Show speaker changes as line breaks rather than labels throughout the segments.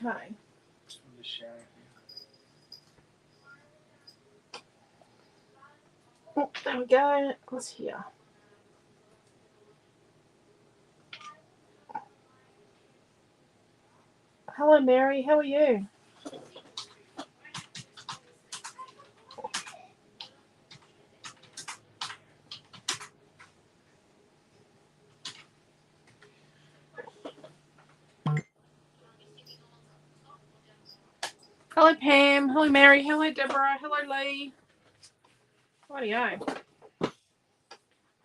Okay.
I'm just sharing it.
Oh, there we go. It was here. Hello, Mary. How are you? Hello, Pam. Hello, Mary. Hello, Deborah. Hello, Lee. Rightio.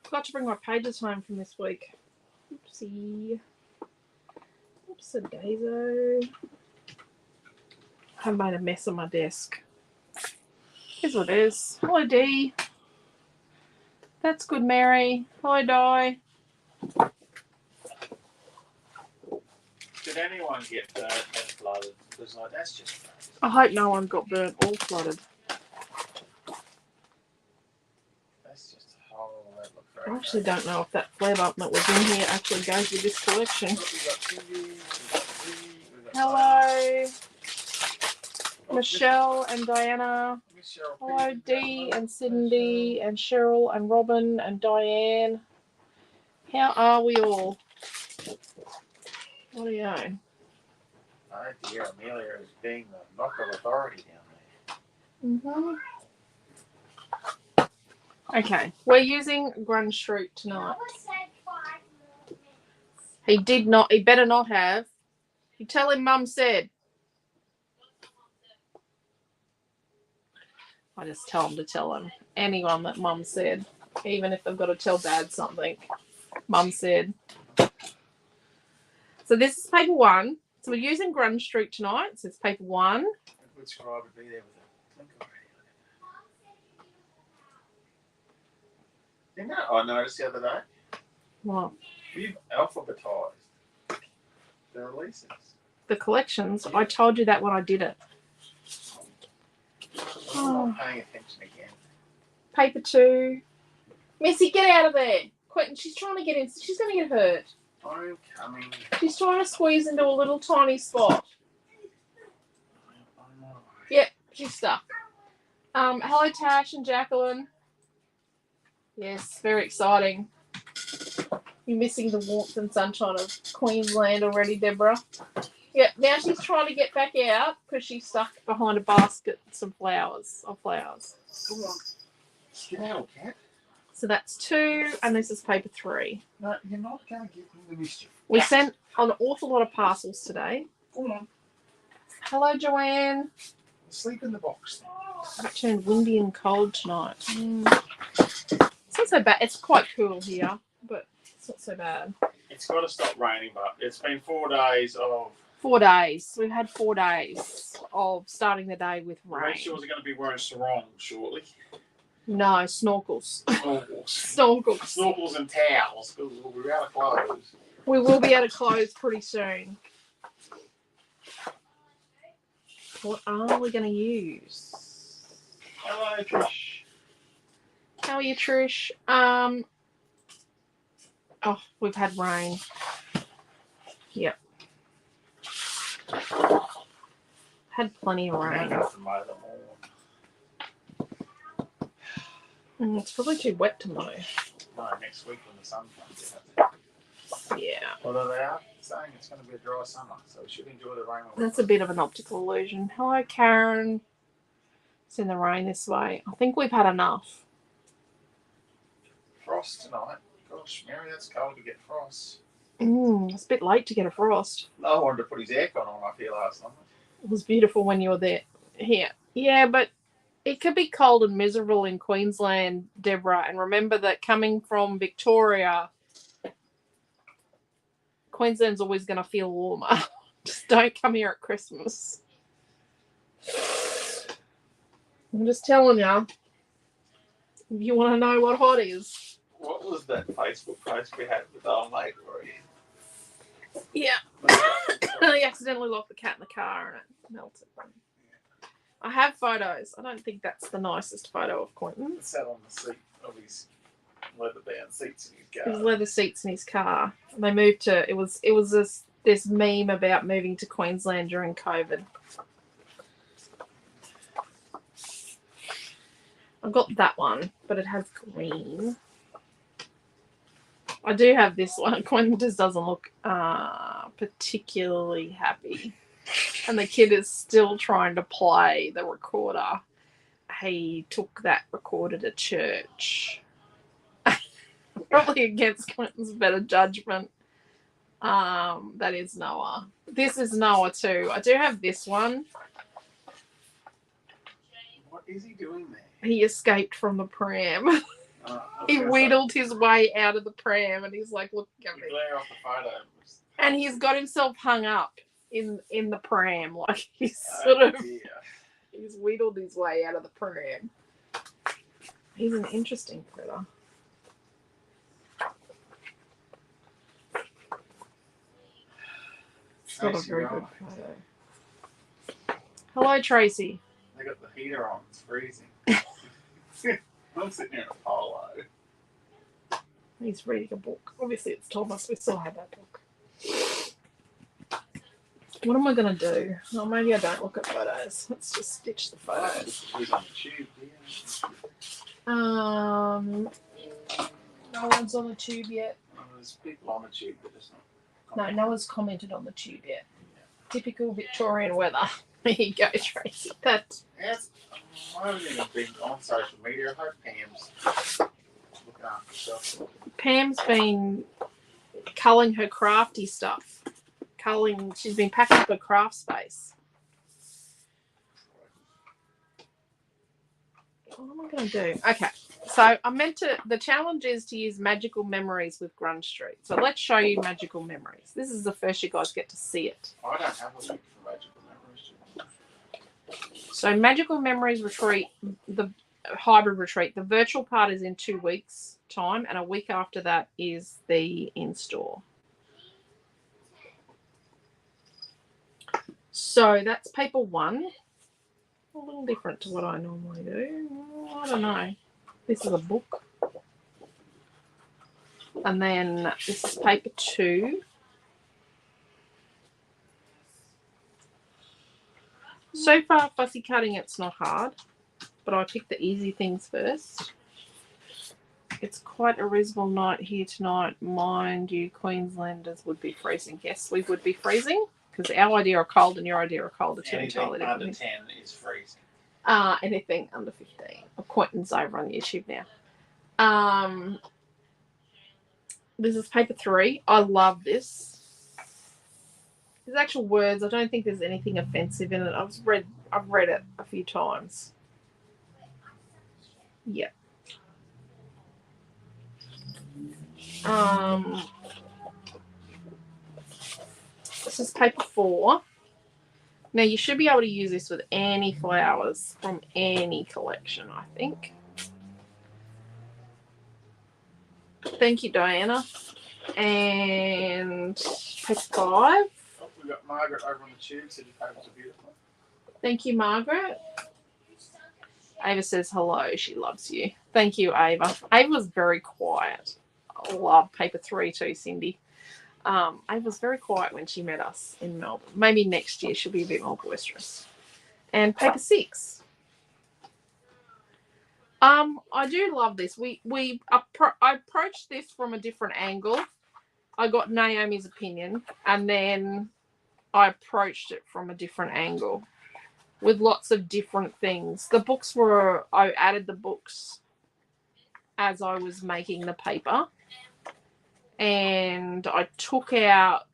Forgot to bring my pages home from this week. Oopsie. Oopsie-daisy. I've made a mess on my desk. Here's what it is. Hello, Dee. That's good, Mary. Hello, Di.
Did anyone get burnt and flooded? Because like that's just crazy.
I hope no one got burnt or flooded.
That's just horrible. That looked very
I actually don't know if that flare button that was in here actually goes with this collection.
We've got Cindy, we've got Lee, we've got
Hello, Michelle and Diana.
Michelle,
Hello, Dee and Cindy and Cheryl and Robin and Diane. How are we all? What are you doing?
Oh dear, Amelia is being the knock of authority down
Mm-hmm. Okay, we're using Grunge Street tonight. He did not. He better not have. You tell him Mum said. I just tell him to tell him. Anyone that Mum said. Even if they've got to tell Dad something. Mum said. So this is paper 1. So we're using Grunge Street tonight. So it's paper 1.
there. A good scribe would be there with a link already. You know, I noticed the other day,
What?
we've alphabetised the releases.
The collections. I told you that when I did it.
I'm not paying attention again.
Paper 2. Missy, get out of there. Quentin, she's trying to get in. She's going to get hurt.
I'm coming.
She's trying to squeeze into a little tiny spot.
I'm all right.
Yep, she's stuck. Hello, Tash and Jacqueline. Yes, very exciting. You're missing the warmth and sunshine of Queensland already, Deborah. Yep, now she's trying to get back out because she's stuck behind a basket with some flowers.
Come on. Get out, cat.
So that's 2, and this is paper 3.
No, you're not going to get in the mischief.
We sent an awful lot of parcels today.
Come on.
Hello, Joanne.
Sleep in the box.
It's turned windy and cold tonight. It's not so bad. It's quite cool here, but it's not so bad.
It's got to stop raining, but it's been 4 days of...
4 days. We've had 4 days of starting the day with rain.
Rachel was going to be wearing sarong shortly.
No, snorkels.
Snorkels.
Snorkels.
Snorkels and towels, because we'll be out of clothes.
We will be out of clothes pretty soon. What are we going to use?
Hello, Trish.
How are you, Trish? Oh, we've had rain. Yep. Had plenty of rain. It's probably too wet to mow.
No, next week when the sun comes out.
Yeah.
Although they are saying it's going to be a dry summer, so we should enjoy the rain.
That's a bit of an optical illusion. Hello, Karen. It's in the rain this way. I think we've had enough.
Frost tonight. Gosh, Mary, that's cold to get frost.
It's a bit late to get a frost.
No one to put his aircon on, I feel, last night.
It was beautiful when you were there. Here. Yeah, but it could be cold and miserable in Queensland, Deborah. And remember that coming from Victoria, Queensland's always going to feel warmer. Just don't come here at Christmas. I'm just telling you. If you want to know what hot is.
What was that Facebook post we had with our mate, Rory?
Yeah. He accidentally locked the cat in the car and it melted. I have photos. I don't think that's the nicest photo of Quentin.
He sat on the seat of his leather-bound seats in his
His
car.
leather seats in his car. They moved to it was this meme about moving to Queensland during COVID. I've got that one, but it has green. I do have this one. Quinn just doesn't look particularly happy. And the kid is still trying to play the recorder. He took that recorder to church. Probably against Quentin's better judgment. That is Noah. This is Noah too. I do have this one.
What is he doing there?
He escaped from the pram. He wheedled his way out of the pram, and he's like, "Look at me."
Glare off the photo.
And he's got himself hung up in the pram, like he's sort of.
Dear.
He's wheedled his way out of the pram. He's an interesting critter. It's not a very good photo. Hello, Tracy.
They got the heater on. It's freezing. I'm sitting here in a polo.
He's reading a book. Obviously, it's Thomas. We still have that book. What am I going to do? Oh, maybe I don't look at photos. Let's just stitch the photos.
Who's on the tube?
No one's on the tube yet.
There's people on the tube, but it's not.
No one's commented on the tube yet. Yeah. Typical Victorian weather. There you go, Tracy. That's.
Yes. I haven't even been on social media. I hope Pam's looking after herself.
Pam's been culling her crafty stuff. She's been packing up her craft space. What am I going to do? Okay, so the challenge is to use magical memories with Grunge Street. So let's show you magical memories. This is the first you guys get to see it.
I don't have a link for magical memories.
So magical memories retreat, the hybrid retreat. The virtual part is in 2 weeks' time, and a week after that is the in-store. So that's paper 1. A little different to what I normally do. I don't know. This is a book. And then this is paper 2. So far, fussy cutting, it's not hard. But I picked the easy things first. It's quite a reasonable night here tonight. Mind you, Queenslanders would be freezing. Yes, we would be freezing. Because our idea of cold and your idea of cold are two entirely different things.
Anything under 10 is freezing.
Anything under 15. Quentin's over on YouTube now. This is paper 3. I love this. There's actual words. I don't think there's anything offensive in it. I've read it a few times. Yeah. This is paper 4. Now, you should be able to use this with any flowers from any collection, I think. Thank you, Diana. And paper 5.
Oh, we've got Margaret over on the tube. Said your papers are beautiful.
Thank you, Margaret. Ava says hello. She loves you. Thank you, Ava. Ava was very quiet. I love paper 3 too, Cindy. Ava was very quiet when she met us in Melbourne. Maybe next year she'll be a bit more boisterous. And paper 6. I do love this. I approached this from a different angle. I got Naomi's opinion, and then I approached it from a different angle with lots of different things. I added the books as I was making the paper. And I took out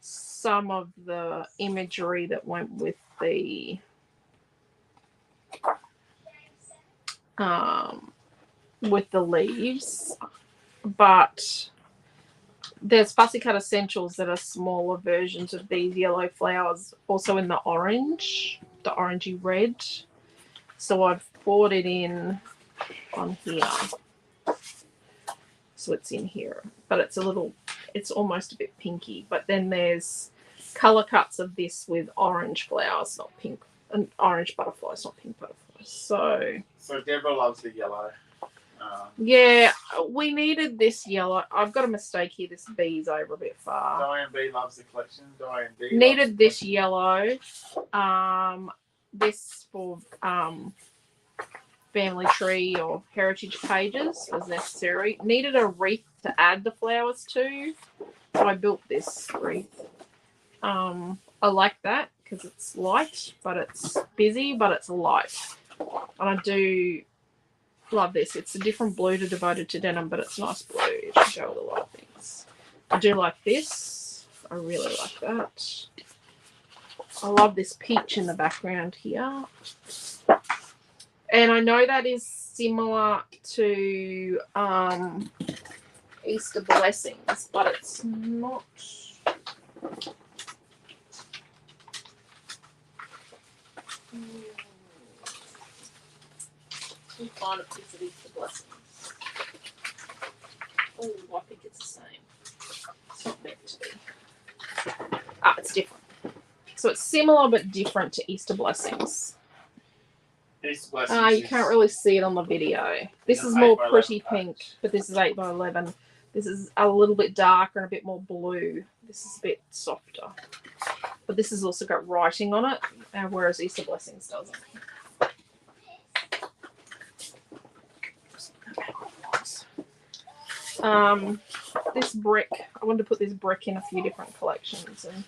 some of the imagery that went with the leaves, but there's fussy cut essentials that are smaller versions of these yellow flowers, also in the orangey red. So I've brought it in on here. So it's in here, but it's almost a bit pinky. But then there's color cuts of this with orange flowers, not pink, and orange butterflies, not pink butterflies. So
Deborah loves the yellow.
Yeah, we needed this yellow. I've got a mistake here. This B's over a bit far.
Diane B loves the collection. Diane D
Needed this yellow. This for family tree or heritage pages was necessary. Needed a wreath to add the flowers to, so I built this wreath. I like that because it's light, but it's busy, but it's light. And I do love this. It's a different blue to Devoted to Denim, but it's nice blue. It should go with a lot of things. I do like this. I really like that. I love this peach in the background here. And I know that is similar to Easter Blessings, but it's not. Let me find a piece of Easter Blessings. Oh, I think it's the same. It's not meant to be. Ah, it's different. So it's similar but different to Easter Blessings.
Easter Blessings.
You can't really see it on the video. This is more pretty pink, but this is 8x11. This is a little bit darker and a bit more blue. This is a bit softer. But this has also got writing on it, whereas Easter Blessings doesn't. This brick, I wanted to put this brick in a few different collections, and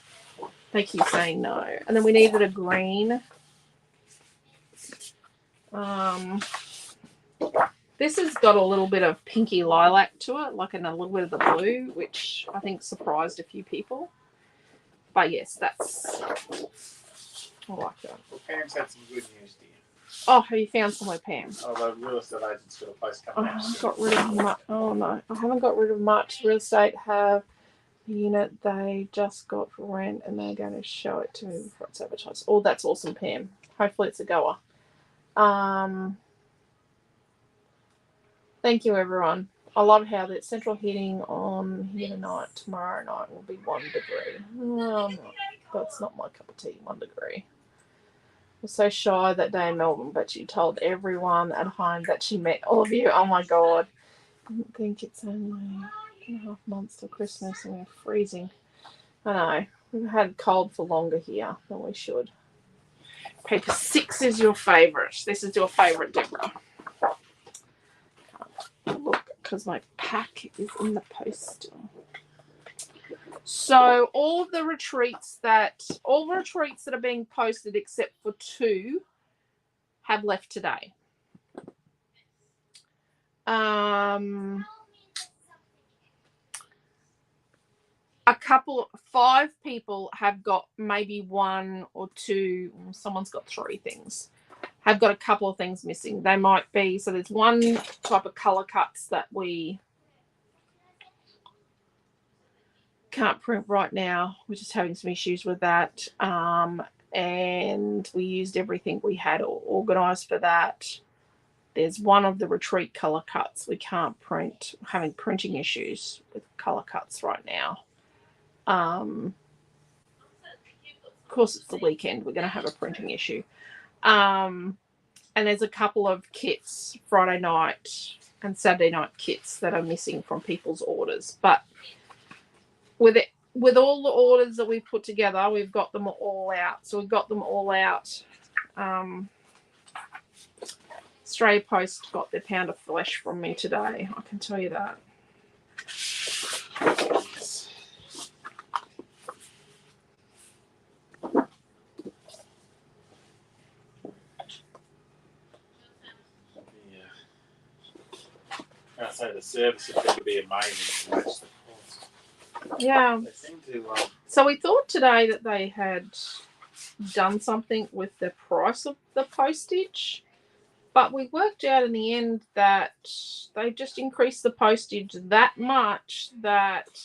they keep saying no. And then we needed a green. This has got a little bit of pinky lilac to it, like in a little bit of the blue, which I think surprised a few people. But yes, that's, I like that.
Well, Pam's had some good news, dear.
Oh, have you found somewhere, Pam?
Oh, the real estate agent's got a place coming out.
I got rid of much. Oh no, I haven't got rid of much. Real estate have the unit they just got for rent, and they're going to show it to me before it's advertised. Oh, that's awesome, Pam. Hopefully it's a goer. Thank you, everyone. I love how the central heating on here tonight. Tomorrow night will be 1 degree. That's not my cup of tea. 1 degree. I was so shy that day in Melbourne, but she told everyone at home that she met all of you. Oh my God. I don't think it's only 2.5 months till Christmas and we're freezing. I know. We've had cold for longer here than we should. Paper 6 is your favourite. This is your favourite, Deborah. Look, because my pack is in the post still. So all the retreats that are being posted except for 2 have left today. 5 people have got maybe 1 or 2. Someone's got 3 things. Have got a couple of things missing. They might be, so there's one type of color cuts that we can't print right now. We're just having some issues with that. And we used everything we had organized for that. There's one of the retreat color cuts we can't print. We're having printing issues with color cuts right now. Of course, it's the weekend. We're going to have a printing issue. And there's a couple of kits, Friday night and Saturday night kits that are missing from people's orders. But with all the orders that we've put together, we've got them all out. So we've got them all out. Australia Post got their pound of flesh from me today. I can tell you that.
I say the service is going to be amazing to match the cost.
Yeah.
They seem to.
So we thought today that they had done something with the price of the postage, but we worked out in the end that they just increased the postage that much that,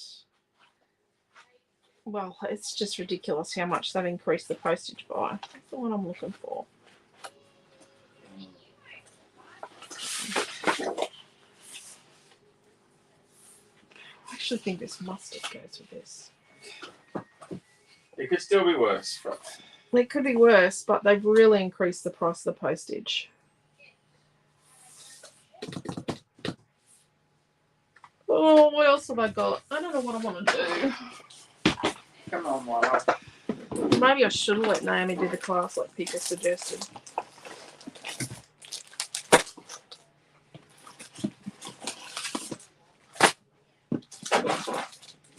well, it's just ridiculous how much they've increased the postage by. That's the one I'm looking for. I actually think this mustard goes with this.
It could still be worse. But
It could be worse, but they've really increased the price of the postage. Oh, what else have I got? I don't know what I want to do.
Come on, my love.
Maybe I should let Naomi do the class like people suggested.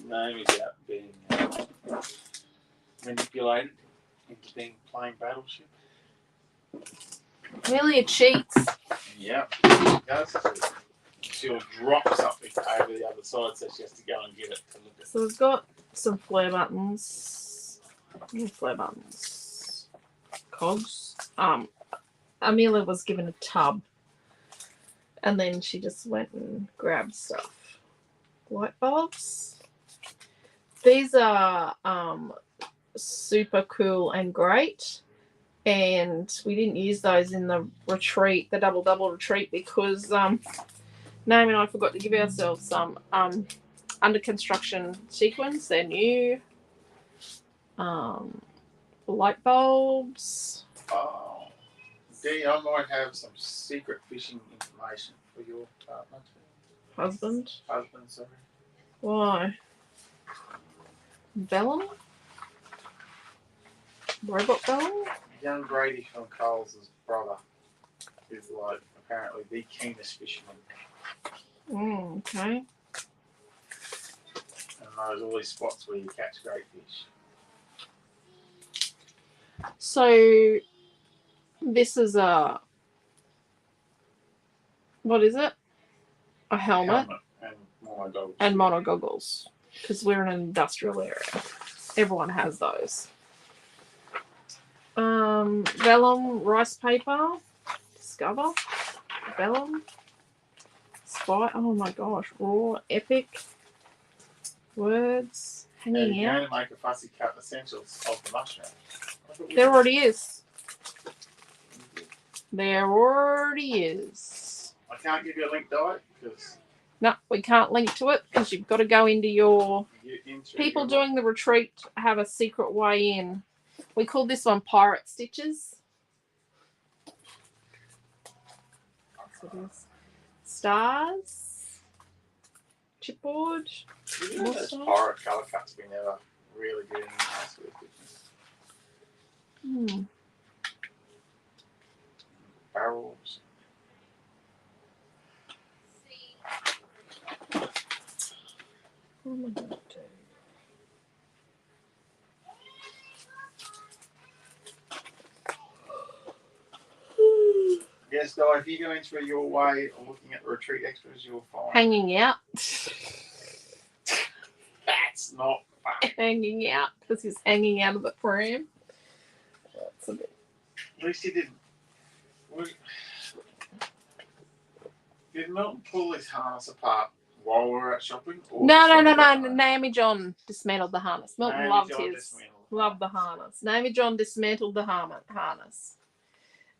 Naomi's out being manipulated into being playing Battleship.
Amelia cheats.
Yep, she does. She'll drop something over the other side, so she has to go and get it to look at.
So we've got some flare buttons. Flare buttons. Cogs. Amelia was given a tub. And then she just went and grabbed stuff. Light bulbs. These are super cool and great. And we didn't use those in the retreat, the double retreat, because Naomi and I forgot to give ourselves some under construction sequins. They're new. Light bulbs.
Oh, Dee, I might have some secret fishing information for your partner.
Husband.
Husband, sorry.
Why? Vellum? Robot Vellum?
Young Brady from Coles' brother is like apparently the keenest fisherman.
Okay.
And knows all these spots where you catch great fish.
So this is a, what is it? A helmet and mono goggles, because we're in an industrial area. Everyone has those. Vellum rice paper. Discover. Vellum. Spy. Oh my gosh. Raw. Epic. Words. Hanging
out.
out.
You're going to make a fussy cut essentials of the mushroom.
There already is. There already is.
I can't give you a link, Di, because...
No, we can't link to it because you've got to go into your... People doing the retreat have a secret way in. We call this one Pirate Stitches. That's what it is. Stars. Chipboard.
You know those pirate colour cuts we never really did anything else with. Barrels.
What am I going to do?
Yes, Di, if you go into your way of looking at the retreat extras, you'll find...
Hanging out.
That's not funny.
Hanging out, because he's hanging out of the pram. That's a bit...
At least he didn't... Did Milton pull his harness apart while we were out shopping?
No. Naomi John dismantled the harness. Milton loved his. Loved the harness. Naomi John dismantled the harness.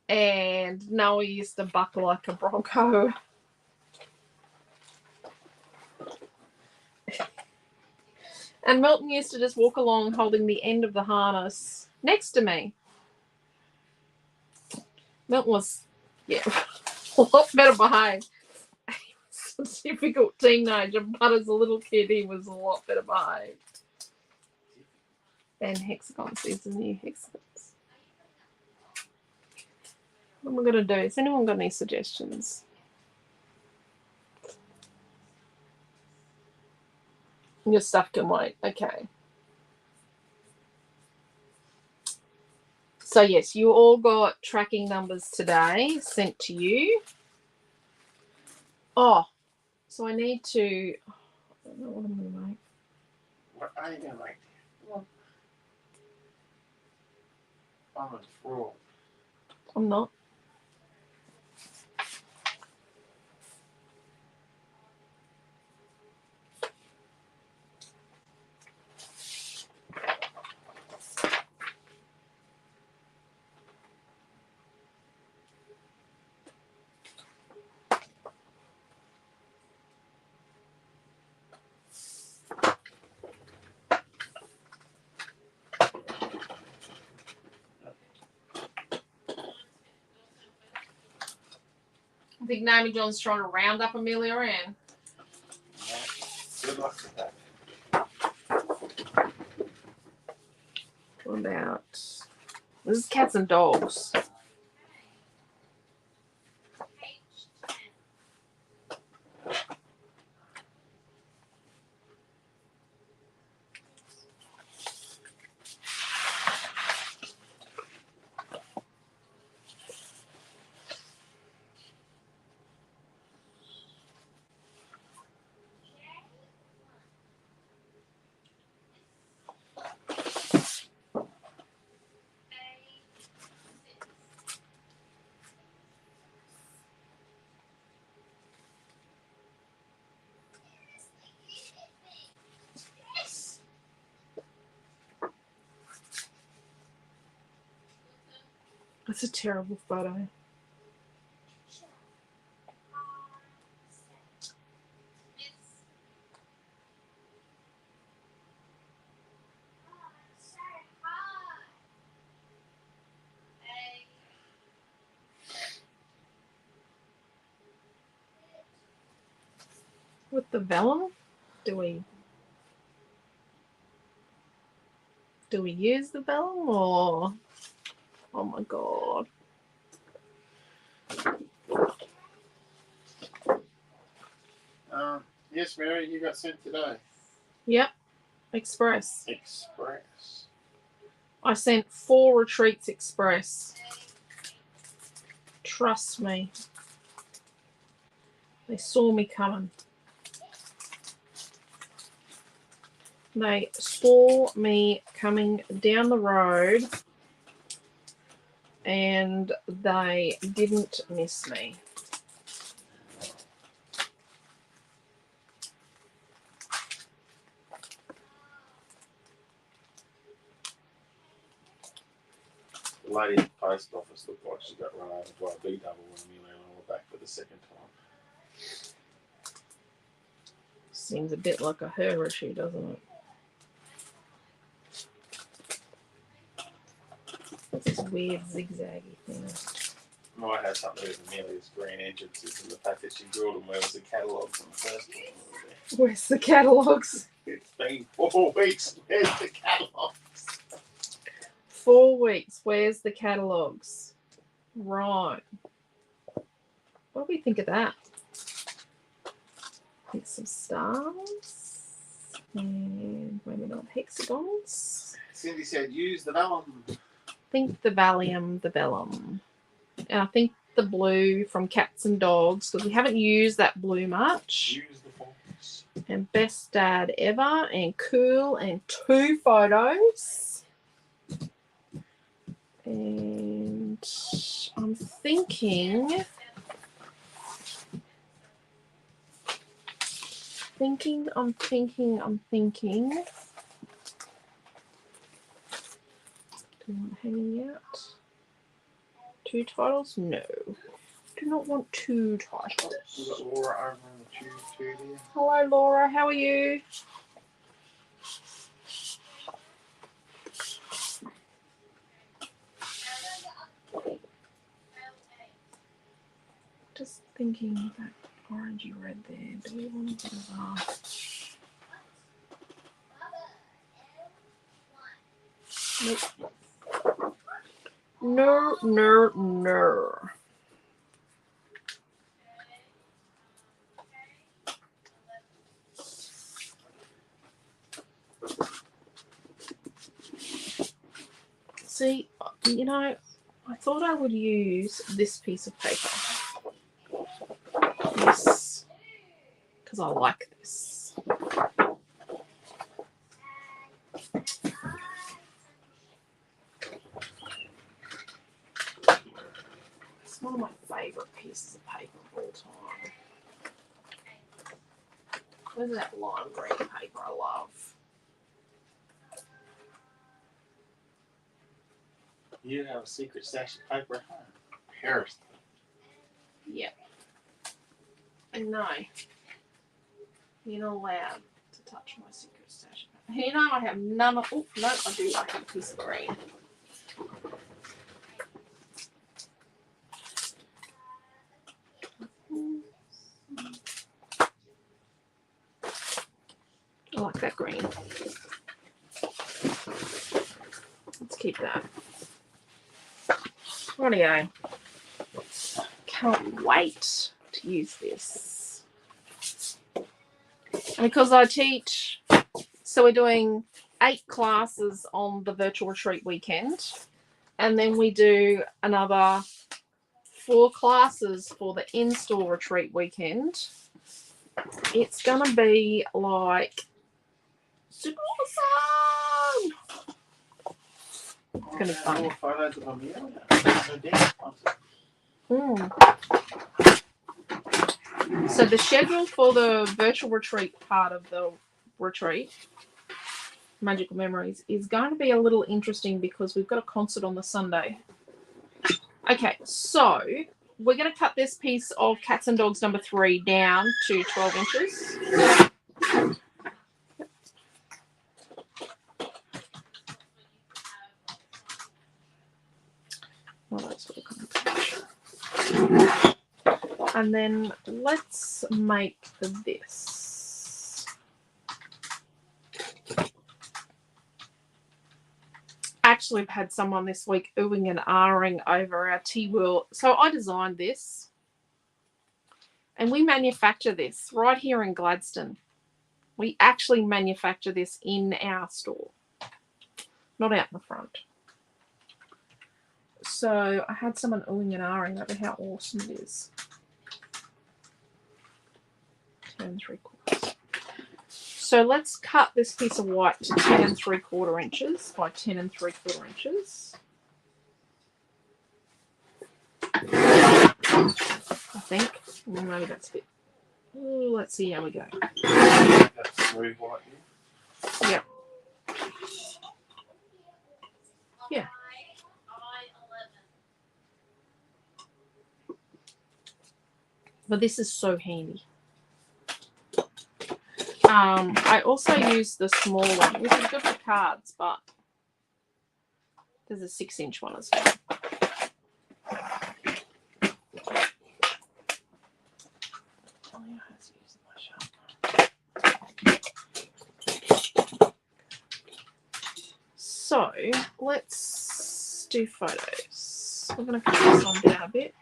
And Noah used to buck like a bronco. And Milton used to just walk along holding the end of the harness next to me. Milton was, a lot better behaved. A difficult teenager, but as a little kid, he was a lot better behaved. And hexagons. These are new hexagons. What am I going to do? Has anyone got any suggestions? Your stuff can wait. Okay. So, yes, you all got tracking numbers today sent to you. Oh, so I need to... I don't know what I'm going to make.
What are you going to make? Come on. I'm a fraud.
I'm not. I think Naomi John's trying to round up Amelia Ann.
Yeah.
This is cats and dogs. That's a terrible photo. With the vellum, do we use the vellum or? Oh my god.
Yes, Mary, you got sent today.
Yep. Express.
Express.
I sent 4 retreats express. Trust me. They saw me coming. They saw me coming down the road and they didn't miss me.
The lady at the post office looked like she got run over by a B double when we went on her back for the second time.
Seems a bit like a her issue, doesn't it? What's this weird zigzaggy thing?
Might have something to do with Amelia's green entrances and the fact that she drilled them where was the catalogues on the first one.
Where's the catalogues?
It's been 4 weeks. Where's the catalogues?
4 weeks. Where's the catalogues? Right. What do we think of that? I think some stars. And maybe not hexagons.
Cindy said use the vellum.
I think the Valium, the vellum. And I think the blue from Cats and Dogs, because we haven't used that blue much.
Use the fonts.
And Best Dad Ever, and Cool, and 2 photos. And I'm thinking. Do you want hanging out? 2 titles? No. Do not want 2 titles.
We've got Laura over on the tube too there.
Hello, Laura. How are you? Just thinking that orangey red there. Do we want a bit of Nope. No. See, you know, I thought I would use this piece of paper. This, because I like this. It's one of my favourite pieces of paper of all time. Where's that lime green paper I love?
You have a secret stash of paper at home. Paris.
Yep. And no, you're not allowed to touch my secret stash. You know, I have none of. Oh no, I do. I have a piece of green. I like that green. Let's keep that. Rightio. Can't wait to use this. And because I teach, so we're doing 8 classes on the virtual retreat weekend. And then we do another 4 classes for the in-store retreat weekend. It's going to be like super awesome. It's going to be fun.
More photos of Amelia.
So the schedule for the virtual retreat part of the retreat, Magical Memories, is going to be a little interesting because we've got a concert on the Sunday. Okay, so we're going to cut this piece of Cats and Dogs number 3 down to 12 inches. Well, that's what and then let's make this. Actually, I've had someone this week oohing and ahhing over our tea wheel. So I designed this, and we manufacture this right here in Gladstone. We actually manufacture this in our store, not out in the front. So I had someone oohing and ahhing over how awesome it is. 10 3/4. So let's cut this piece of white to 10 3/4 inches by 10 3/4 inches. I think. Well, maybe that's a bit. Ooh, let's see how we go.
That's smooth white here.
Yep. Yeah. But this is so handy. I also use the small one, which is good for cards, but there's a 6-inch one as well. So let's do photos. We're going to cut this one down a bit.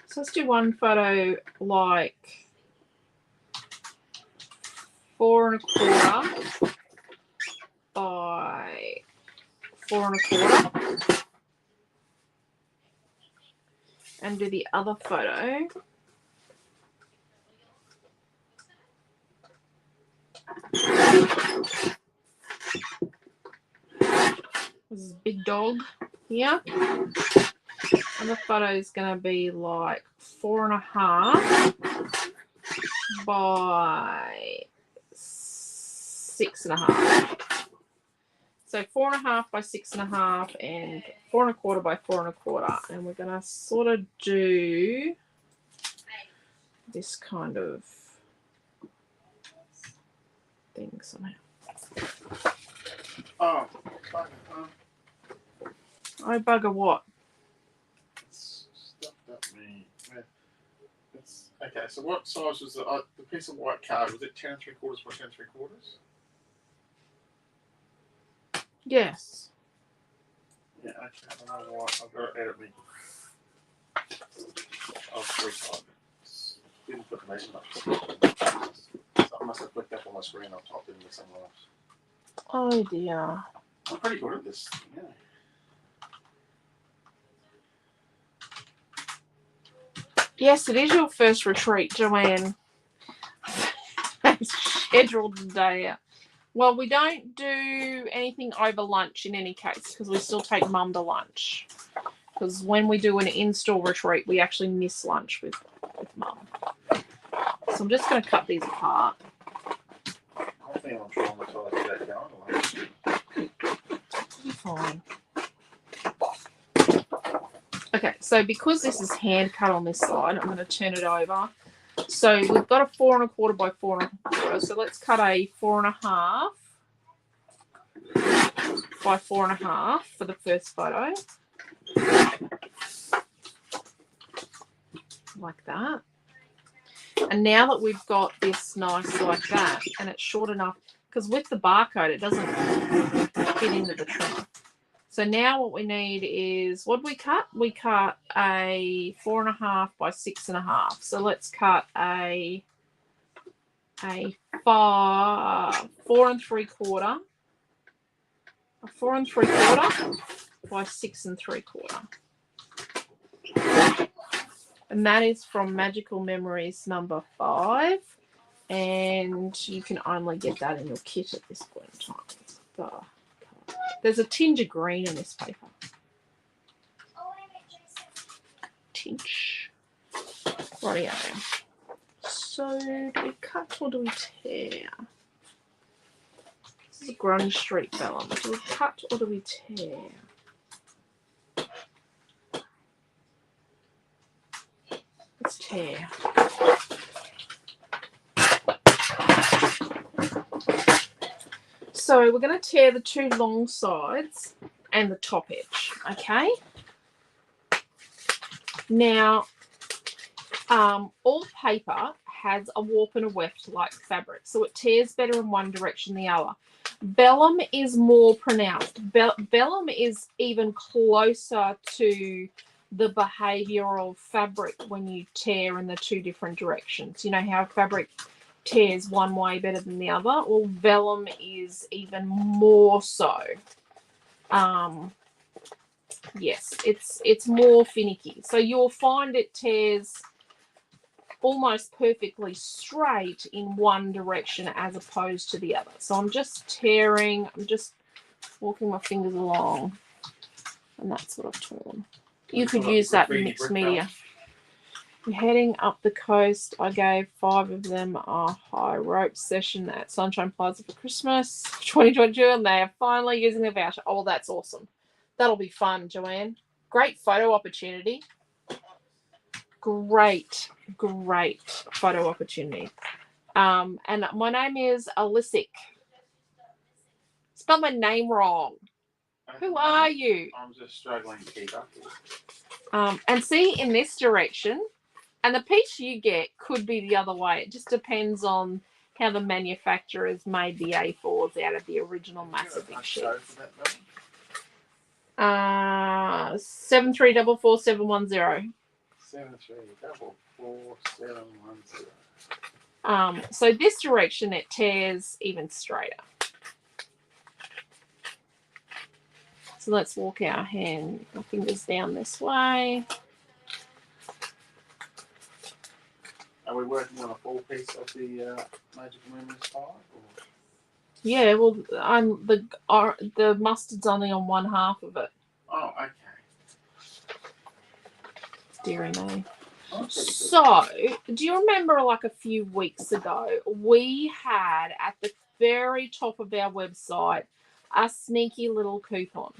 So let's do one photo like 4 1/4 by 4 1/4, and do the other photo this is big dog here. And the photo is going to be like 4 1/2 by 6 1/2. So 4 1/2 by 6 1/2 and 4 1/4 by 4 1/4. And we're going to sort of do this kind of thing somehow.
Oh,
Oh, bugger what?
Okay, so what size was the piece of white card? Was it 10 3/4 by 10 3/4?
Yes.
Yeah, okay. I don't know why. I've got to edit me. I'll retype it. Didn't put the measurements. So I must have flicked up on my screen. I'll type it into somewhere else.
Oh dear.
I'm pretty good at this. Yeah.
Yes, it is your first retreat, Joanne. Scheduled the day out. Well, we don't do anything over lunch in any case because we still take Mum to lunch. Because when we do an in-store retreat, we actually miss lunch with Mum. So I'm just going to cut these apart.
I think I'm traumatized about going to lunch.
Fine. Okay, so because this is hand cut on this side, I'm going to turn it over. So we've got a 4 1/4 by 4 1/4. So let's cut a 4 1/2 by 4 1/2 for the first photo. Like that. And And now that we've got this nice like that, and it's short enough, because with the barcode, it doesn't fit into the trimmer. So now what we need is, what do we cut? We cut a 4.5 by 6.5. So let's cut a 4 3/4, a 4 3/4 by 6 3/4. And that is from Magical Memories number 5. And you can only get that in your kit at this point in time. There's a tinge of green in this paper. Tinge. Rightio. So do we cut or do we tear? This is a Grunge Street vellum. Do we cut or do we tear? Let's tear. So we're going to tear the 2 long sides and the top edge, okay? Now, all paper has a warp and a weft like fabric, so it tears better in one direction than the other. Vellum is more pronounced. Vellum is even closer to the behavior of fabric when you tear in the 2 different directions. You know how fabric tears one way better than the other? Well, vellum is even more so. Yes, it's more finicky. So you'll find it tears almost perfectly straight in one direction as opposed to the other. So I'm just tearing, I'm just walking my fingers along, and that's what I've torn. You could use that in mixed media. We're heading up the coast. I gave 5 of them a high rope session at Sunshine Plaza for Christmas 2022, and they are finally using the voucher. Oh, that's awesome. That'll be fun, Joanne. Great photo opportunity. Great photo opportunity. And my name is Alicia. Spelled my name wrong. Who are you?
I'm just struggling to keep up with.
And see, in this direction, and the piece you get could be the other way. It just depends on how the manufacturers made the A4s out of the original massive big sheets. 7344710.
7344710.
So this direction it tears even straighter. So let's walk our fingers down this way.
Are we working on a full piece of the Magical Memories 5? Or?
Yeah, well, the mustard's only on one half of it.
Oh, okay.
Dearie me. So, do you remember like a few weeks ago, we had at the very top of our website a sneaky little coupon.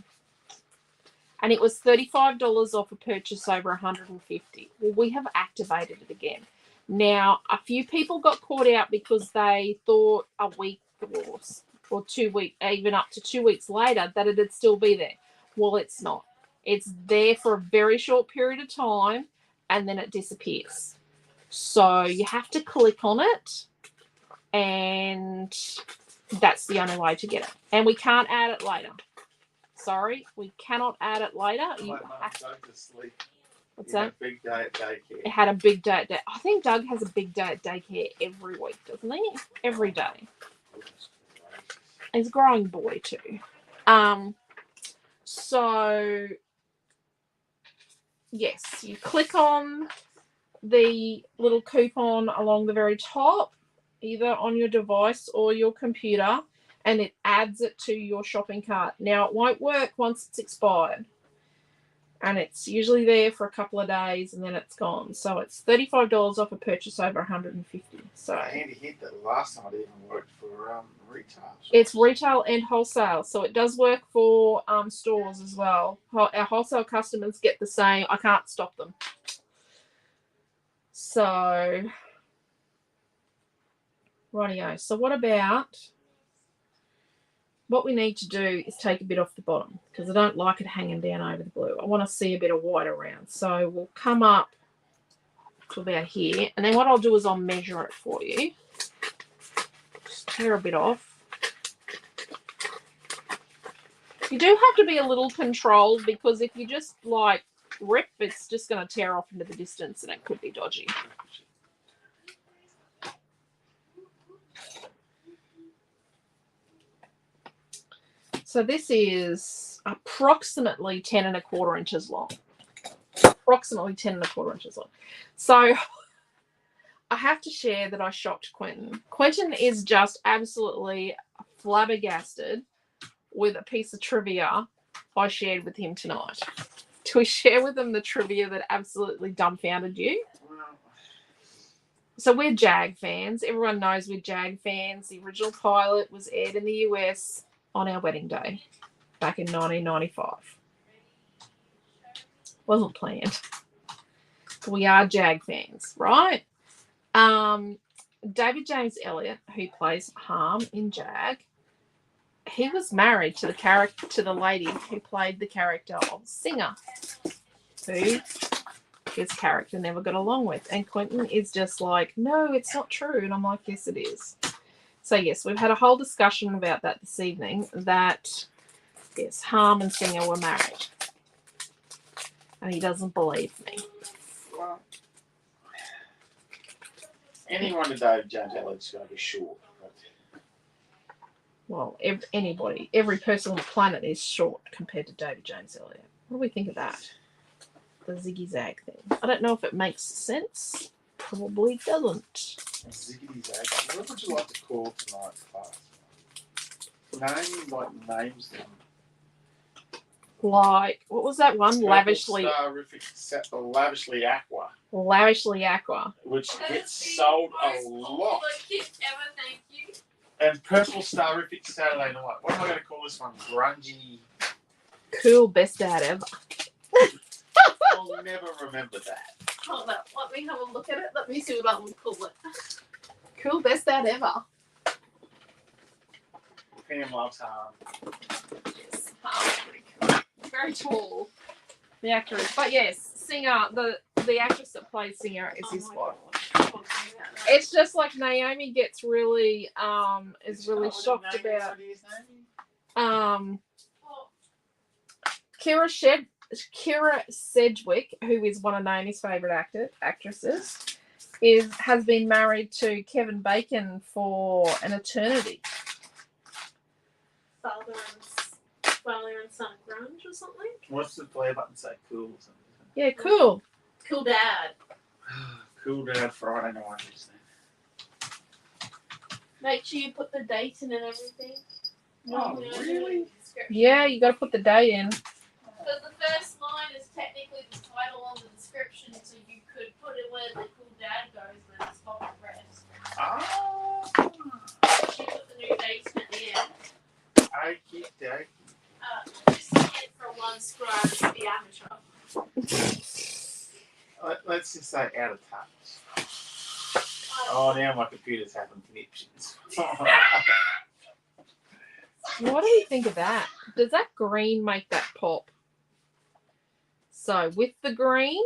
And it was $35 off a purchase over $150. Well, we have activated it again. Now, a few people got caught out because they thought a week or 2 weeks, even up to 2 weeks later, that it'd still be there. Well, it's not. It's there for a very short period of time, and then it disappears. So you have to click on it, and that's the only way to get it. And we can't add it later. Sorry, we cannot add it later. What's that?
Big day at daycare.
It had a big day at daycare. I think Doug has a big day at daycare every week, doesn't he? Every day. He's a growing boy too. So yes, you click on the little coupon along the very top, either on your device or your computer, and it adds it to your shopping cart. Now, it won't work once it's expired. And it's usually there for a couple of days and then it's gone. So it's $35 off a purchase over $150. So
Handy hit that last time it even worked for retail.
It's retail and wholesale. So it does work for stores as well. Our wholesale customers get the same. I can't stop them. So, rightio. So what we need to do is take a bit off the bottom because I don't like it hanging down over the blue. I want to see a bit of white around. So we'll come up to about here. And then what I'll do is I'll measure it for you. Just tear a bit off. You do have to be a little controlled because if you just like rip, it's just going to tear off into the distance and it could be dodgy. So this is approximately 10 1/4 inches long. Approximately 10 1/4 inches long. So I have to share that I shocked Quentin. Quentin is just absolutely flabbergasted with a piece of trivia I shared with him tonight. Do we share with him the trivia that absolutely dumbfounded you? So we're Jag fans. Everyone knows we're Jag fans. The original pilot was aired in the US on our wedding day back in 1995. Wasn't planned. We are Jag fans, right? David James Elliott, who plays Harm in Jag, he was married to the lady who played the character of Singer, who his character never got along with. And Quentin is just like, no, it's not true. And I'm like, yes, it is. So, yes, we've had a whole discussion about that this evening, that, yes, Harm and Singer were married. And he doesn't believe me.
Well, anyone to David James Elliott's going to be short.
Well, every person on the planet is short compared to David James Elliott. What do we think of that? The ziggy zag thing. I don't know if it makes sense. Probably doesn't.
Ziggity zag. What would you like to call tonight's class? Names them.
Like, what was that one? Lavishly
Aqua.
Lavishly Aqua.
Which gets sold a lot.
Thank you.
And Purple Starific Saturday Night. What am I going to call this one? Grungy.
Cool, best dad ever.
I'll never remember that.
Hold up, let me have a look at it. Let me see what I would call it. Cool, best dad ever.
Pam loves Harm.
Yes, Harm's pretty cool. Very tall. The actor is, but yes, Singer. The actress that plays Singer is his wife. It's just like Naomi gets really is really shocked about Kira Sedgwick, who is one of Naomi's favourite actresses, has been married to Kevin Bacon for an eternity.
Father and son Grunge or something?
What's the play button say? Cool or something?
Yeah, cool.
Cool dad.
Cool Dad Friday night.
Make sure you put the date in and everything.
Oh, really?
Yeah, you got to put the day in.
Because the first line is technically the title on the description, so you could put it where the cool dad goes when it's pocket rest.
Oh.
You put the new date at the end.
Okey doke.
Just get from one scribe to the amateur.
Let's just say out of touch. Oh, now my computer's having conniptions.
What do you think of that? Does that green make that pop? So with the green.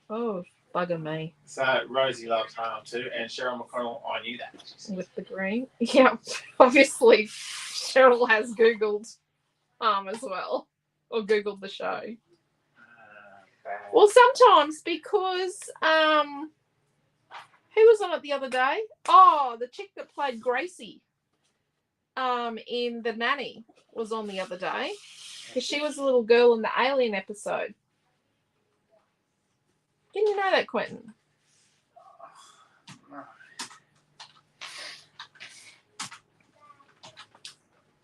Oh, bugger me.
So Rosie loves Harm too, and Cheryl McConnell, I knew that.
With the green. Yeah, obviously Cheryl has Googled as well. Or Googled the show. Well, sometimes because who was on it the other day? Oh, the chick that played Gracie in The Nanny was on the other day. Because she was a little girl in the Alien episode. Didn't you know that, Quentin?
No.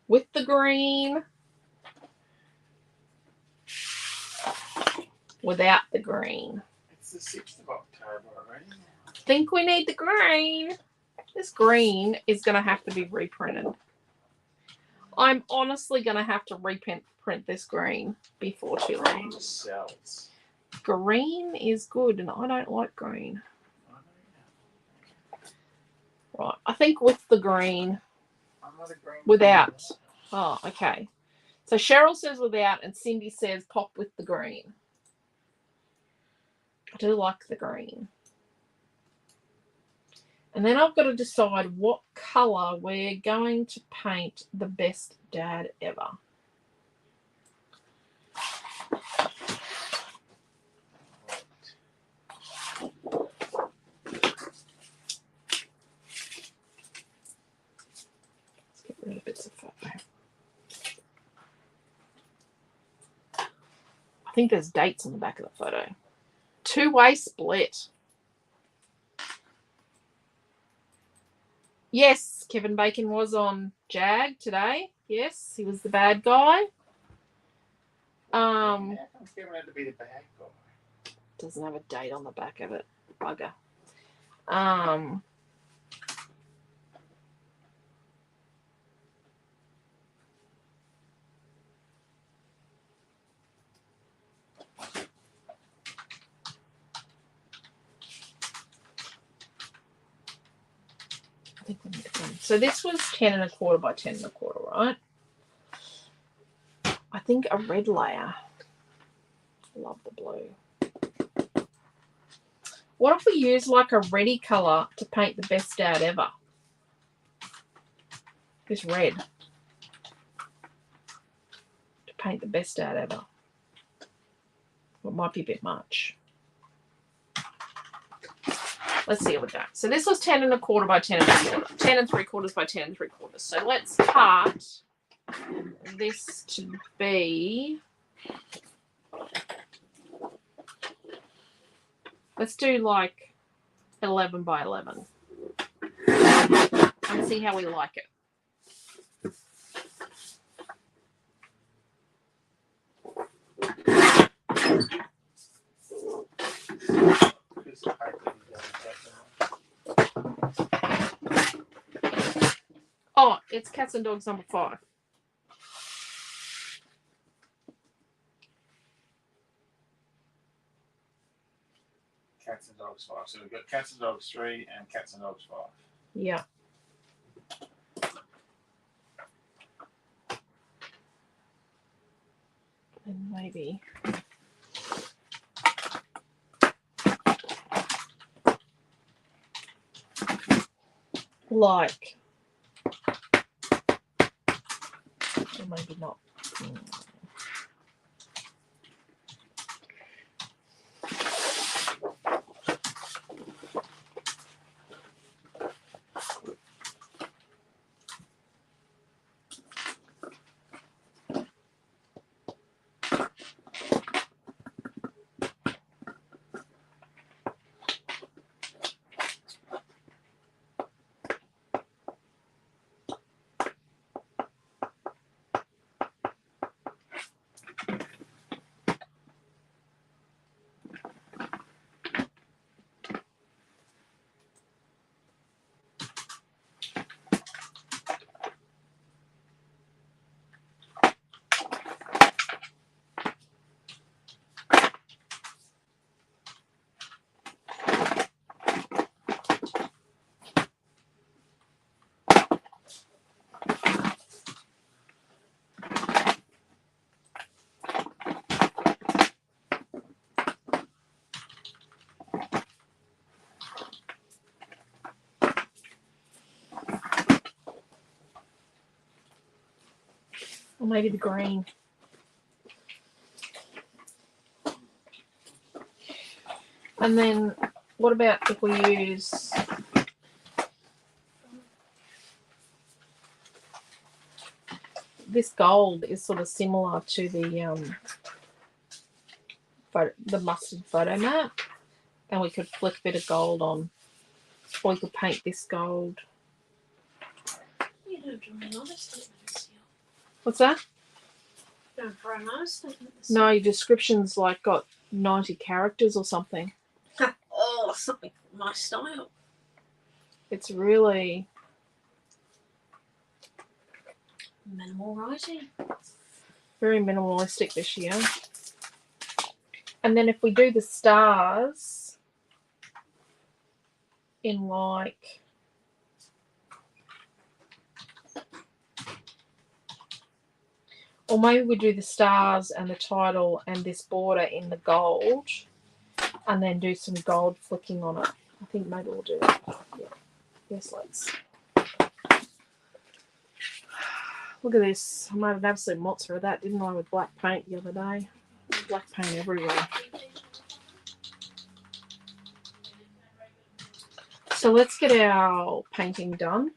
With the green. Without the green.
It's the 6th of October already.
I think we need the green. This green is going to have to be reprinted. I'm honestly going to have to reprint this green before too long.
Green sells.
Green is good, and I don't like green. Right, I think with the green.
I'm not a green.
Without. Oh, okay. So Cheryl says without, and Cindy says pop with the green. I do like the green. And then I've got to decide what colour we're going to paint the best dad ever. Let's get rid of bits of photo. I think there's dates on the back of the photo. Two-way split. Yes, Kevin Bacon was on Jag today. Yes, he was the bad guy.
How come Kevin had to be the bad guy?
Doesn't have a date on the back of it. Bugger. I think we need to come. So this was 10 1/4 by 10 1/4, right? I think a red layer. Love the blue. What if we use like a reddy colour to paint the best dad ever? This red. To paint the best dad ever. Well, it might be a bit much. Let's see how we go. So this was 10 1/4 by 10 1/4. 10 3/4 by 10 3/4. So let's cut this to be... Let's do like 11 by 11. And see how we like it. Oh, it's Cats and Dogs number 5.
Cats and Dogs 5. So we've got Cats and Dogs 3 and Cats and Dogs 5.
Yeah. And maybe... like... Or maybe not. Or maybe the green. And then what about if we use this gold is sort of similar to the mustard photo map, and we could flick a bit of gold on, or we could paint this gold.
You don't draw another statement this year.
What's that?
Don't draw another statement this
No, your description's like got 90 characters or something.
year. Oh, something my style.
It's really
Minimal writing.
very minimalistic this year. And then if we do the stars in like Or maybe we do the stars and the title and this border in the gold, and then do some gold flicking on it. I think maybe we'll do that. Yeah. Yes, let's. Look at this. I made an absolute monster of that, didn't I, with black paint the other day? Black paint everywhere. So let's get our painting done.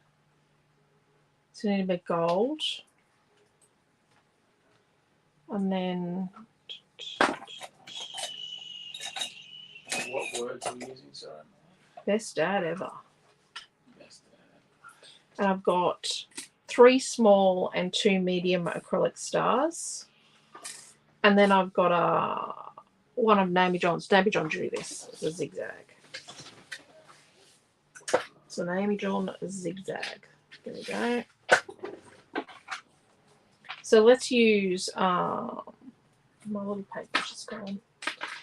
So we need a bit gold. And then...
What words are we using, sorry?
Best dad ever.
Best dad.
And I've got 3 small and 2 medium acrylic stars. And then I've got one of Naomi John's. Naomi John drew this. It's a zigzag. So Naomi John zigzag. There we go. So let's use my little paper just gone.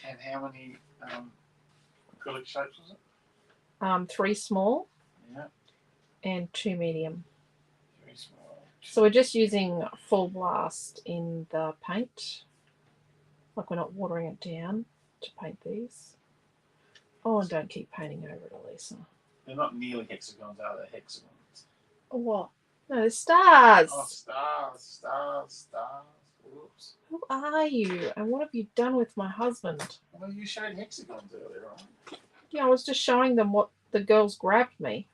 And how many acrylic shapes was it?
3 small.
Yeah.
And 2 medium.
Very small.
So we're just using full blast in the paint. Like we're not watering it down to paint these. Oh, and don't keep painting over it, Elisa.
They're not nearly hexagons, are they? Hexagons.
Oh, what? No, they're stars.
Oh, stars. Whoops.
Who are you? And what have you done with my husband?
Well, you showed hexagons earlier on.
Yeah, I was just showing them what the girls grabbed me.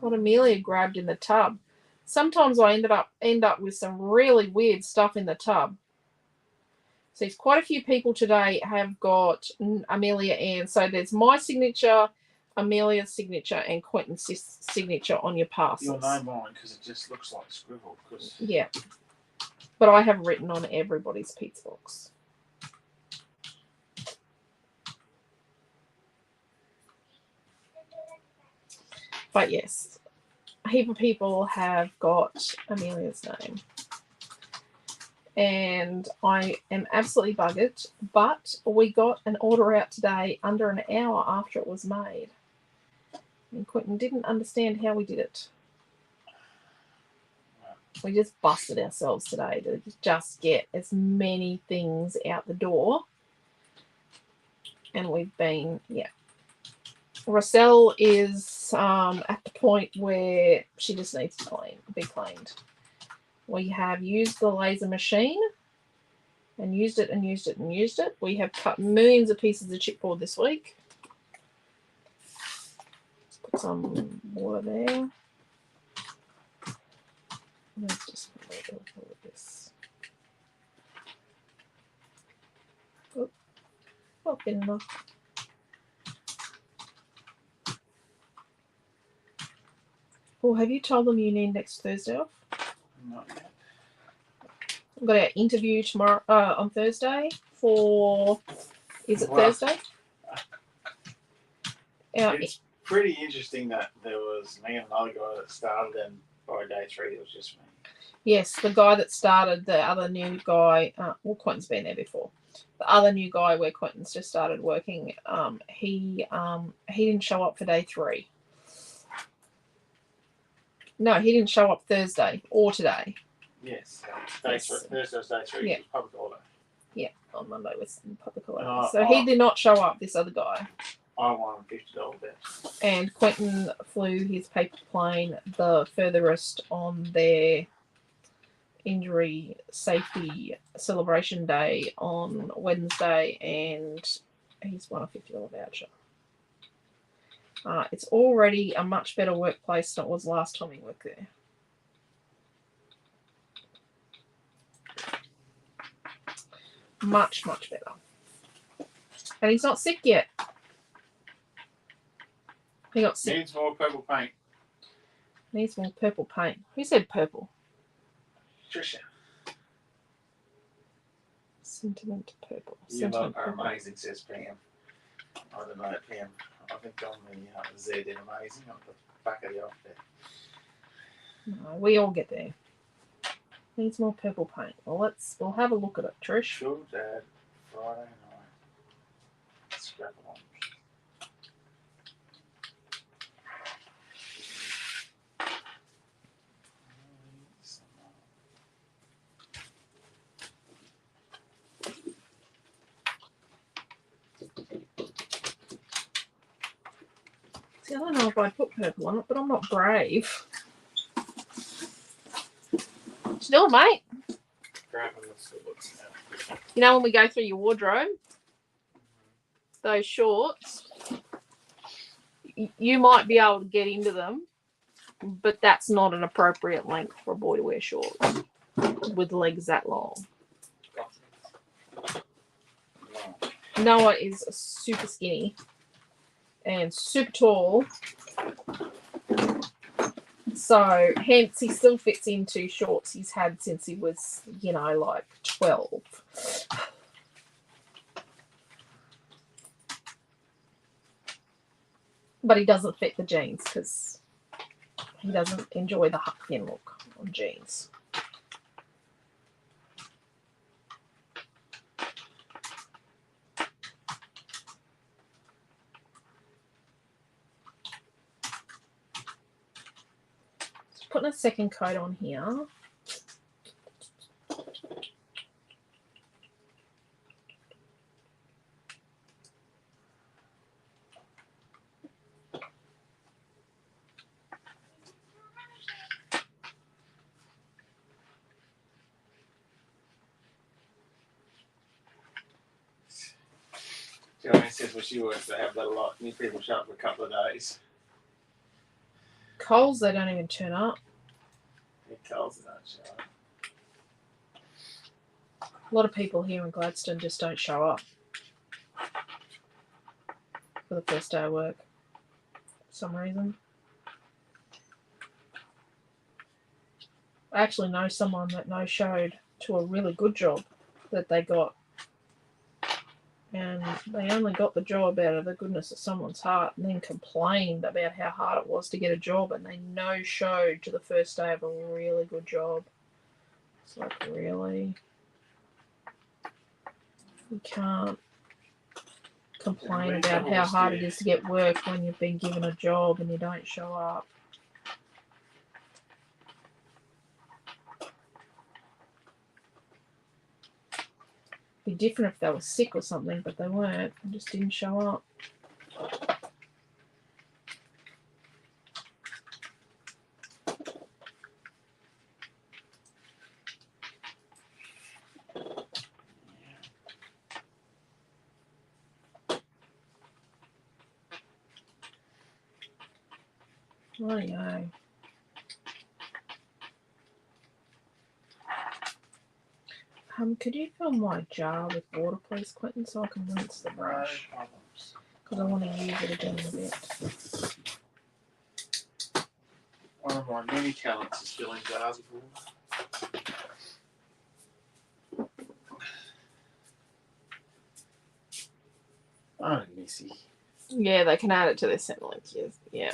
What Amelia grabbed in the tub. Sometimes I end up with some really weird stuff in the tub. So quite a few people today have got Amelia Ann. So there's my signature, Amelia's signature, and Quentin's signature on your parcels.
You'll know mine because it just looks like scribble.
Yeah. But I have written on everybody's pizza box. But yes, a heap of people have got Amelia's name. And I am absolutely buggered, but we got an order out today under an hour after it was made. And Quentin didn't understand how we did it. We just busted ourselves today to just get as many things out the door. And we've been, yeah. Rossell is at the point where she just needs to be cleaned. We have used the laser machine and used it and used it and used it. We have cut millions of pieces of chipboard this week. Put some water there. Let's just put a little bit of this. Oh, not good enough. Oh, have you told them you need next Thursday off?
Not yet.
We've got our interview tomorrow on Thursday for. Is it Thursday?
It's pretty interesting that there was me and another guy that started, and by day 3 it was just me.
Yes, the guy that started, the other new guy. Well, Quentin's been there before. The other new guy where Quentin's just started working. He didn't show up for day 3. No, he didn't show up Thursday or today.
Yes, Thursday was day 3.
Yeah.
Public holiday.
Yeah, on Monday was public holiday.
Oh,
so he did not show up, this other guy.
I won a $50 bet.
And Quentin flew his paper plane the furthest on their injury safety celebration day on Wednesday, and he's won a $50 voucher. It's already a much better workplace than it was last time he worked there. Much, much better. And he's not sick yet. He got sick.
Needs more purple paint.
Needs more purple paint. Who said purple?
Trisha.
Sentiment purple.
You lot are amazing, says Pam. I don't know, Pam. I think on the Z did amazing on the back of the alphabet.
No, we all get there. Needs more purple paint. Well, we'll have a look at it, Trish.
Sure, Dad. Friday night. Scrap along.
I don't know if I'd put purple on it, but I'm not brave. Still, mate.
Grabbing the silhouettes now.
You know when we go through your wardrobe, those shorts, you might be able to get into them, but that's not an appropriate length for a boy to wear shorts with legs that long. Noah is super skinny and super tall, so hence he still fits into shorts he's had since he was, you know, like 12. But he doesn't fit the jeans because he doesn't enjoy the Huckkin look on jeans. Just putting a second coat on here.
Joanne says when she works, they have that a lot. New people show up for a couple of days.
Coles, they don't even turn up.
It tells them don't show up.
A lot of people here in Gladstone just don't show up for the first day of work for some reason. I actually know someone that no-showed to a really good job that they got. And they only got the job out of the goodness of someone's heart and then complained about how hard it was to get a job, and they no-showed to the first day of a really good job. It's like, really? You can't complain about how hard it is to get work when you've been given a job and you don't show up. Be different if they were sick or something, but they weren't. They just didn't show up. Rightio. Could you fill my jar with water, please, Quentin, so I can rinse the brush?
No problems.
Because I want to use it again in a bit.
One of my many talents is filling jars of water. Oh, Missy.
Yeah, they can add it to their scent link. Yeah.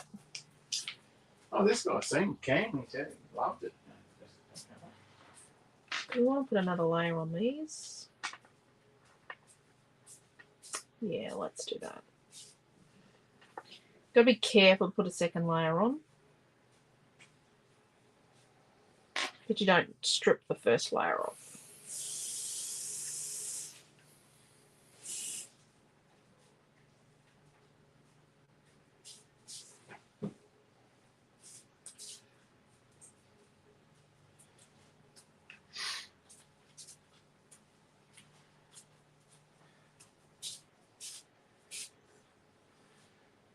Oh, this guy seemed keen. He said he loved it.
Do you want to put another layer on these? Yeah, let's do that. Gotta be careful to put a second layer on. But you don't strip the first layer off.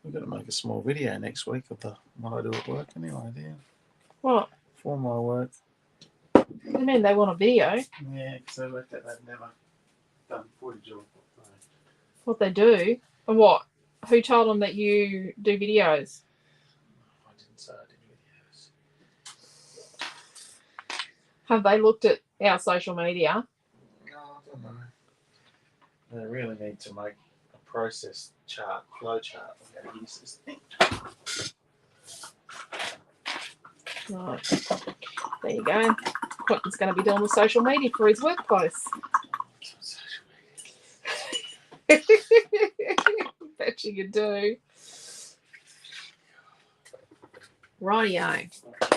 We've got to make a small video next week of what I do at work anyway, dear.
What?
For my work.
What do you mean they want a video?
Yeah, because they worked out they've never done footage of
What they do? And what? Who told them that you do videos?
I didn't say I did videos.
Have they looked at our social media?
No, I don't know. They really need to make a process chart, flow chart of how to use this thing.
Right. There you go. Quentin's going to be doing the social media for his workplace. Bet you do. Rightio.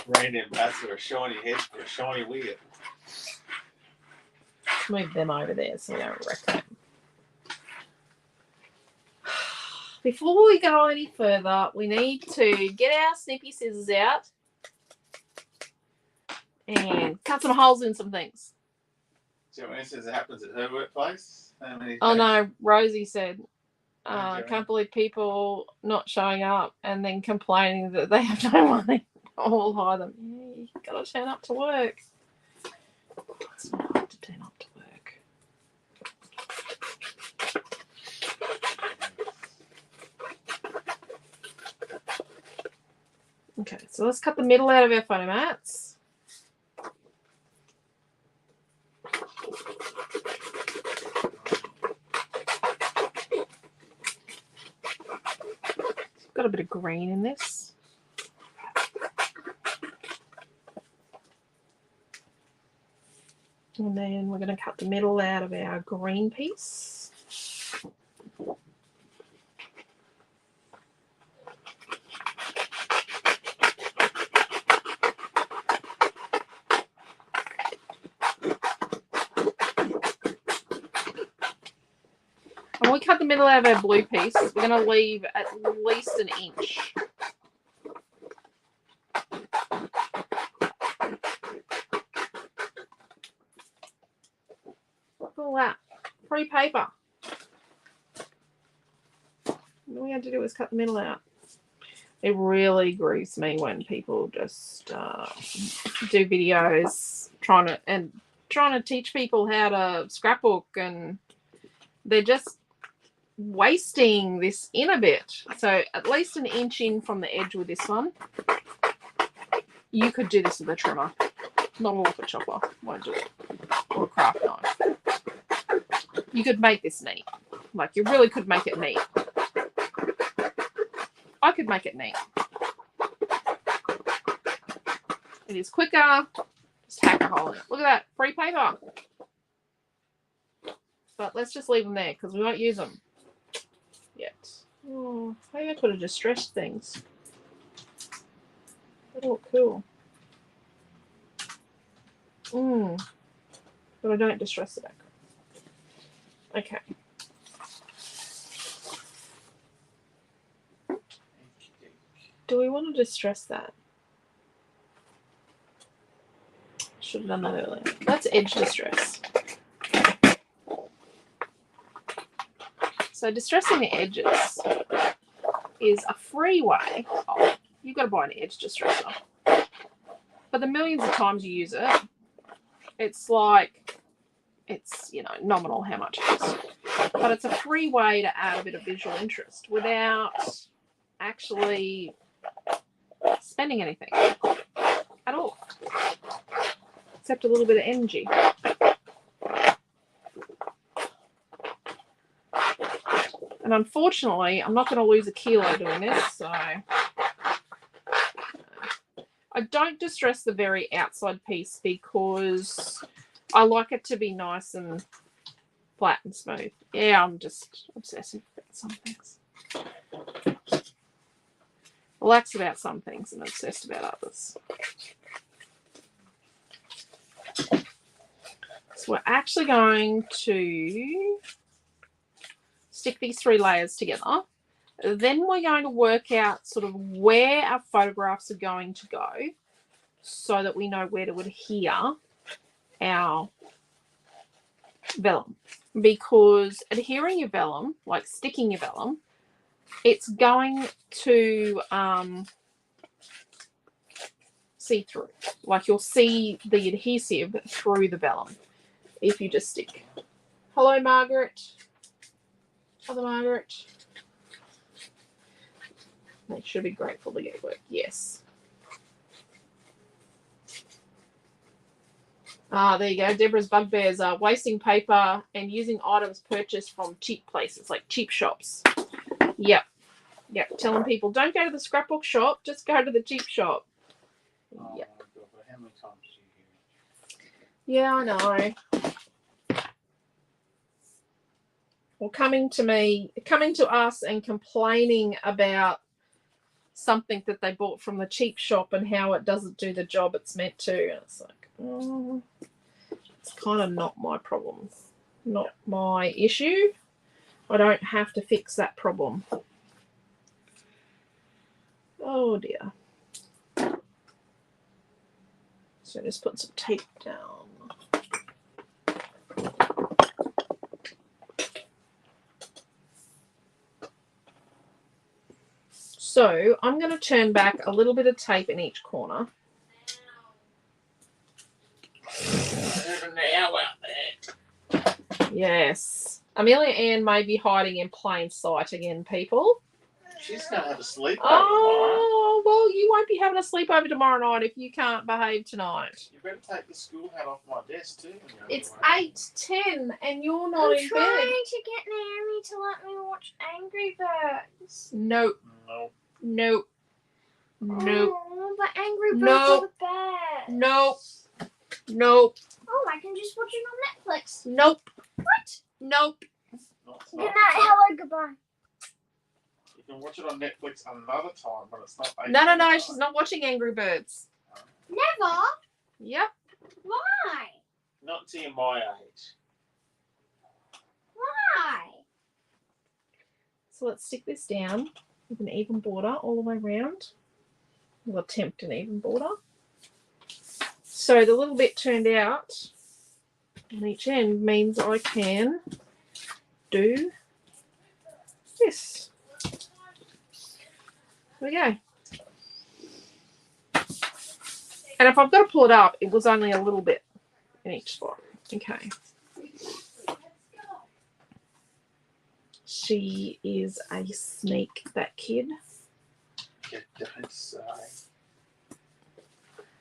Brand ambassador, a shiny head for a shiny wheel.
Move them over there so we don't wreck them. before we go any further, we need to get our snippy scissors out and cut some holes in some things.
See what says it happens at her workplace?
Oh no, Rosie said, I can't believe people not showing up and then complaining that they have no money. I'll hire them. Yeah, you gotta turn up to work. It's not hard to turn up to work. Okay, so let's cut the middle out of our photo mats. Got a bit of green in this. And then we're going to cut the middle out of our green piece. And we cut the middle out of our blue piece. We're going to leave at least an inch. Look at all that. Free paper. All we had to do was cut the middle out. It really grieves me when people just do videos trying to teach people how to scrapbook, and they're just wasting this inner bit. So at least an inch in from the edge with this one. You could do this with a trimmer, not a waffle chopper. Won't do it. Or a craft knife. You could make this neat. Like, you really could make it neat. I could make it neat. It is quicker. Just hack a hole in it. Look at that. Free paper. But let's just leave them there because we won't use them yet. Oh, maybe I could have just stretched things. That'll look cool. But I don't distress the background. Okay. Do we want to distress that? Should have done that earlier. Let's edge distress. So distressing the edges is a free way. Oh, you've got to buy an edge distresser. But the millions of times you use it, it's like, it's, you know, nominal how much it is. But it's a free way to add a bit of visual interest without actually spending anything at all. Except a little bit of energy. And unfortunately, I'm not going to lose a kilo doing this, so I don't distress the very outside piece because I like it to be nice and flat and smooth. Yeah, I'm just obsessive about some things. Relaxed about some things and obsessed about others. So we're actually going to stick these 3 layers together. Then we're going to work out sort of where our photographs are going to go so that we know where to adhere our vellum. Because adhering your vellum, like sticking your vellum, it's going to see through. Like, you'll see the adhesive through the vellum if you just stick. Hello, Margaret. Other Margaret. They should be grateful to get work. Yes. There you go. Deborah's bugbears are wasting paper and using items purchased from cheap places, like cheap shops. Yep. Yep. Telling people, don't go to the scrapbook shop, just go to the cheap shop.
Oh,
yep.
God, how many times do you hear?
Yeah, I know. Or coming to us and complaining about something that they bought from the cheap shop and how it doesn't do the job it's meant to. And it's like, oh, it's kind of not my problem, not my issue. I don't have to fix that problem. Oh dear. So just put some tape down. So I'm going to turn back a little bit of tape in each corner.
Now out there.
Yes. Amelia Ann may be hiding in plain sight again, people.
She's going to have a sleepover tomorrow.
Oh, well, you won't be having a sleepover tomorrow night if you can't behave tonight.
You better take the school hat off my desk too.
It's 8:10 and you're not in bed.
I'm trying to get Naomi to let me watch Angry Birds.
Nope.
No.
Nope. Nope.
Oh, but Angry Birds
Nope.
are the best.
Nope. Nope.
Oh, I can just watch it on Netflix.
Nope.
What?
Nope.
Good night, hello, goodbye.
You can watch it on Netflix another time, but it's not.
No. She's not watching Angry Birds.
Never?
Yep.
Why?
Not until my age.
Why?
So let's stick this down with an even border all the way around. We'll attempt an even border. So the little bit turned out on each end means I can do this. There we go. And if I've got to pull it up, it was only a little bit in each spot. Okay. She is a sneak, that kid.
Don't say.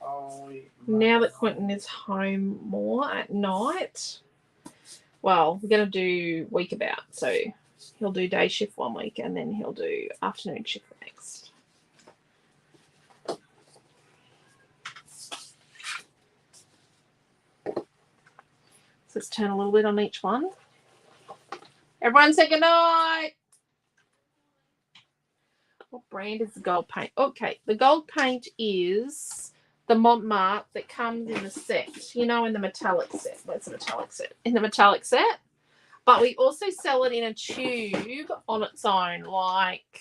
Oh,
Now that Quentin is home more at night, well, we're going to do week about. So he'll do day shift one week and then he'll do afternoon shift the next. So let's turn a little bit on each one. Everyone say good night. What brand is the gold paint? Okay, the gold paint is the Montmartre that comes in the set. You know, in the metallic set. Where's the metallic set? In the metallic set. But we also sell it in a tube on its own, like...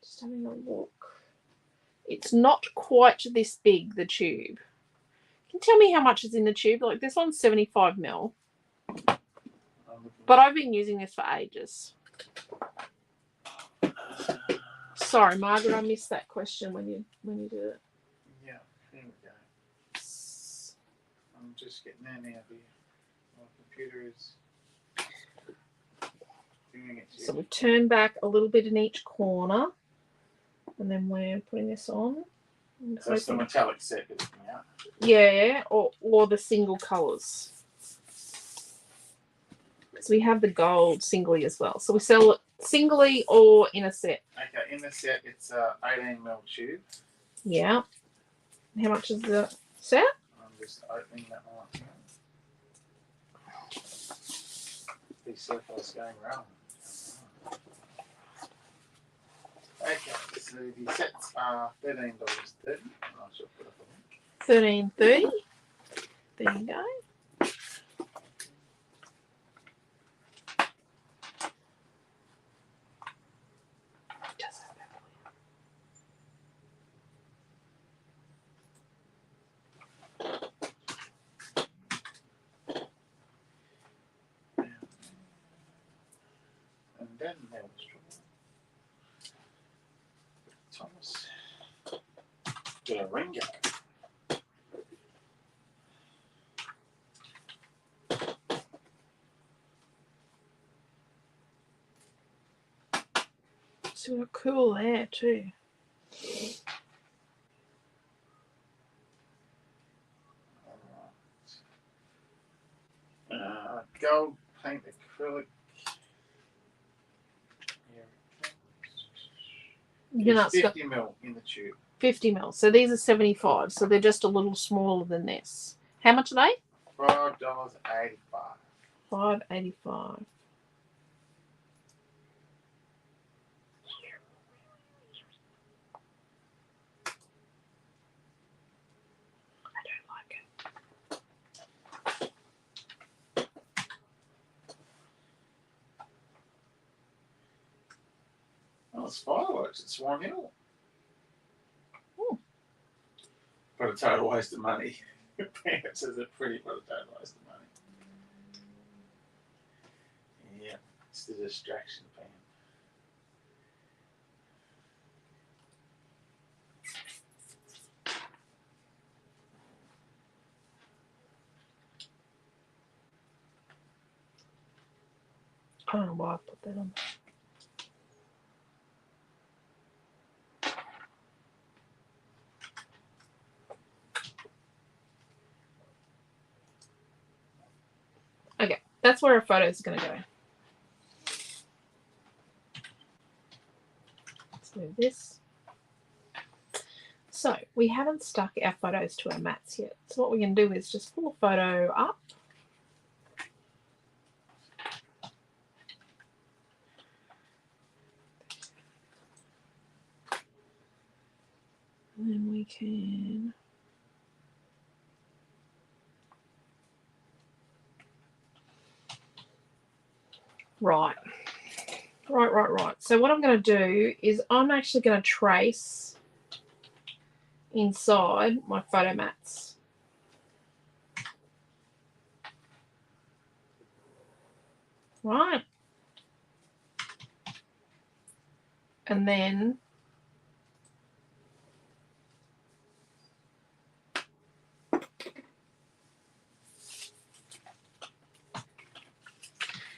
Just having a look. It's not quite this big, the tube. Can you tell me how much is in the tube? Like, this one's 75 ml. But I've been using this for ages. Sorry, Margaret, I missed that question when you did it.
Yeah, here we go. I'm just getting there now. My computer is doing it.
So we turn back a little bit in each corner, and then we're putting this on.
So it's the metallic set that's coming out.
Yeah, or the single colours. Because we have the gold singly as well. So we sell it singly or in a set.
Okay, in the set it's a 18 ml tube.
Yeah. How much is the set?
I'm just opening that one up here. These circles going round. Okay, so the sets are $13.30. I shall put up a link.
$13.30. There you go.
And then there was Thomas. Got a Ringo.
So we're cool there too.
Gold paint acrylic.
You know,
It's 50 ml in the tube.
50 ml. So these are 75. So they're just a little smaller than this. How much are they?
$5.85.
$5.85.
colourless fireworks at Swan Hill.
Hmm.
But a total waste of money. Pam says they're pretty, but a total waste of money. Yeah, it's the distraction, Pam.
I don't know why I put that on. Okay, that's where our photo is going to go. Let's move this. So we haven't stuck our photos to our mats yet. So what we can do is just pull a photo up. And then we can right. So what I'm going to do is I'm actually going to trace inside my photo mats. Right. And then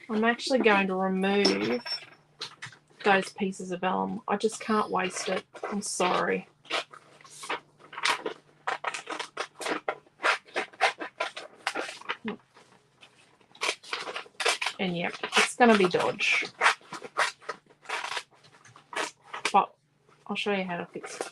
I'm actually going to remove those pieces of vellum. I just can't waste it. I'm sorry. And yeah, it's going to be dodge. But I'll show you how to fix it.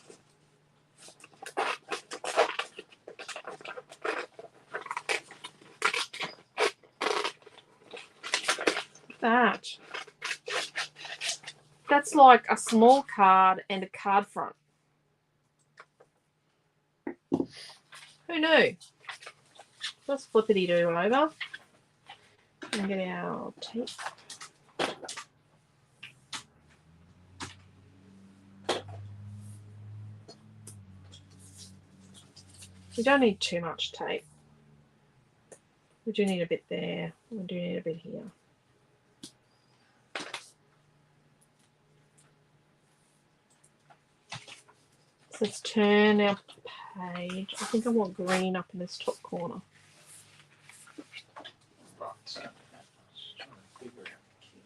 That's like a small card and a card front. Who knew? Let's flippity do over and get our tape. We don't need too much tape. We do need a bit there. We do need a bit here. So let's turn our page. I think I want green up in this top corner.
Right, so I'm just trying to figure out the kit.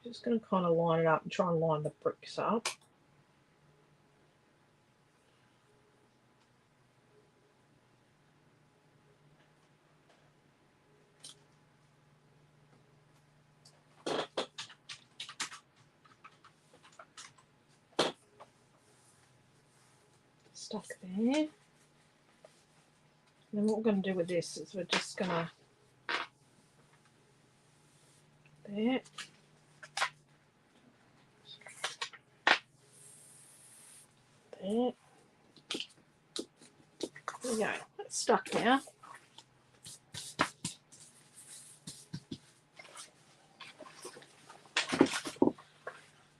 Just going to kind of line it up and try and line the bricks up. Stuck there. And then what we're going to do with this is we're just going to there. There. There we go. That's stuck now.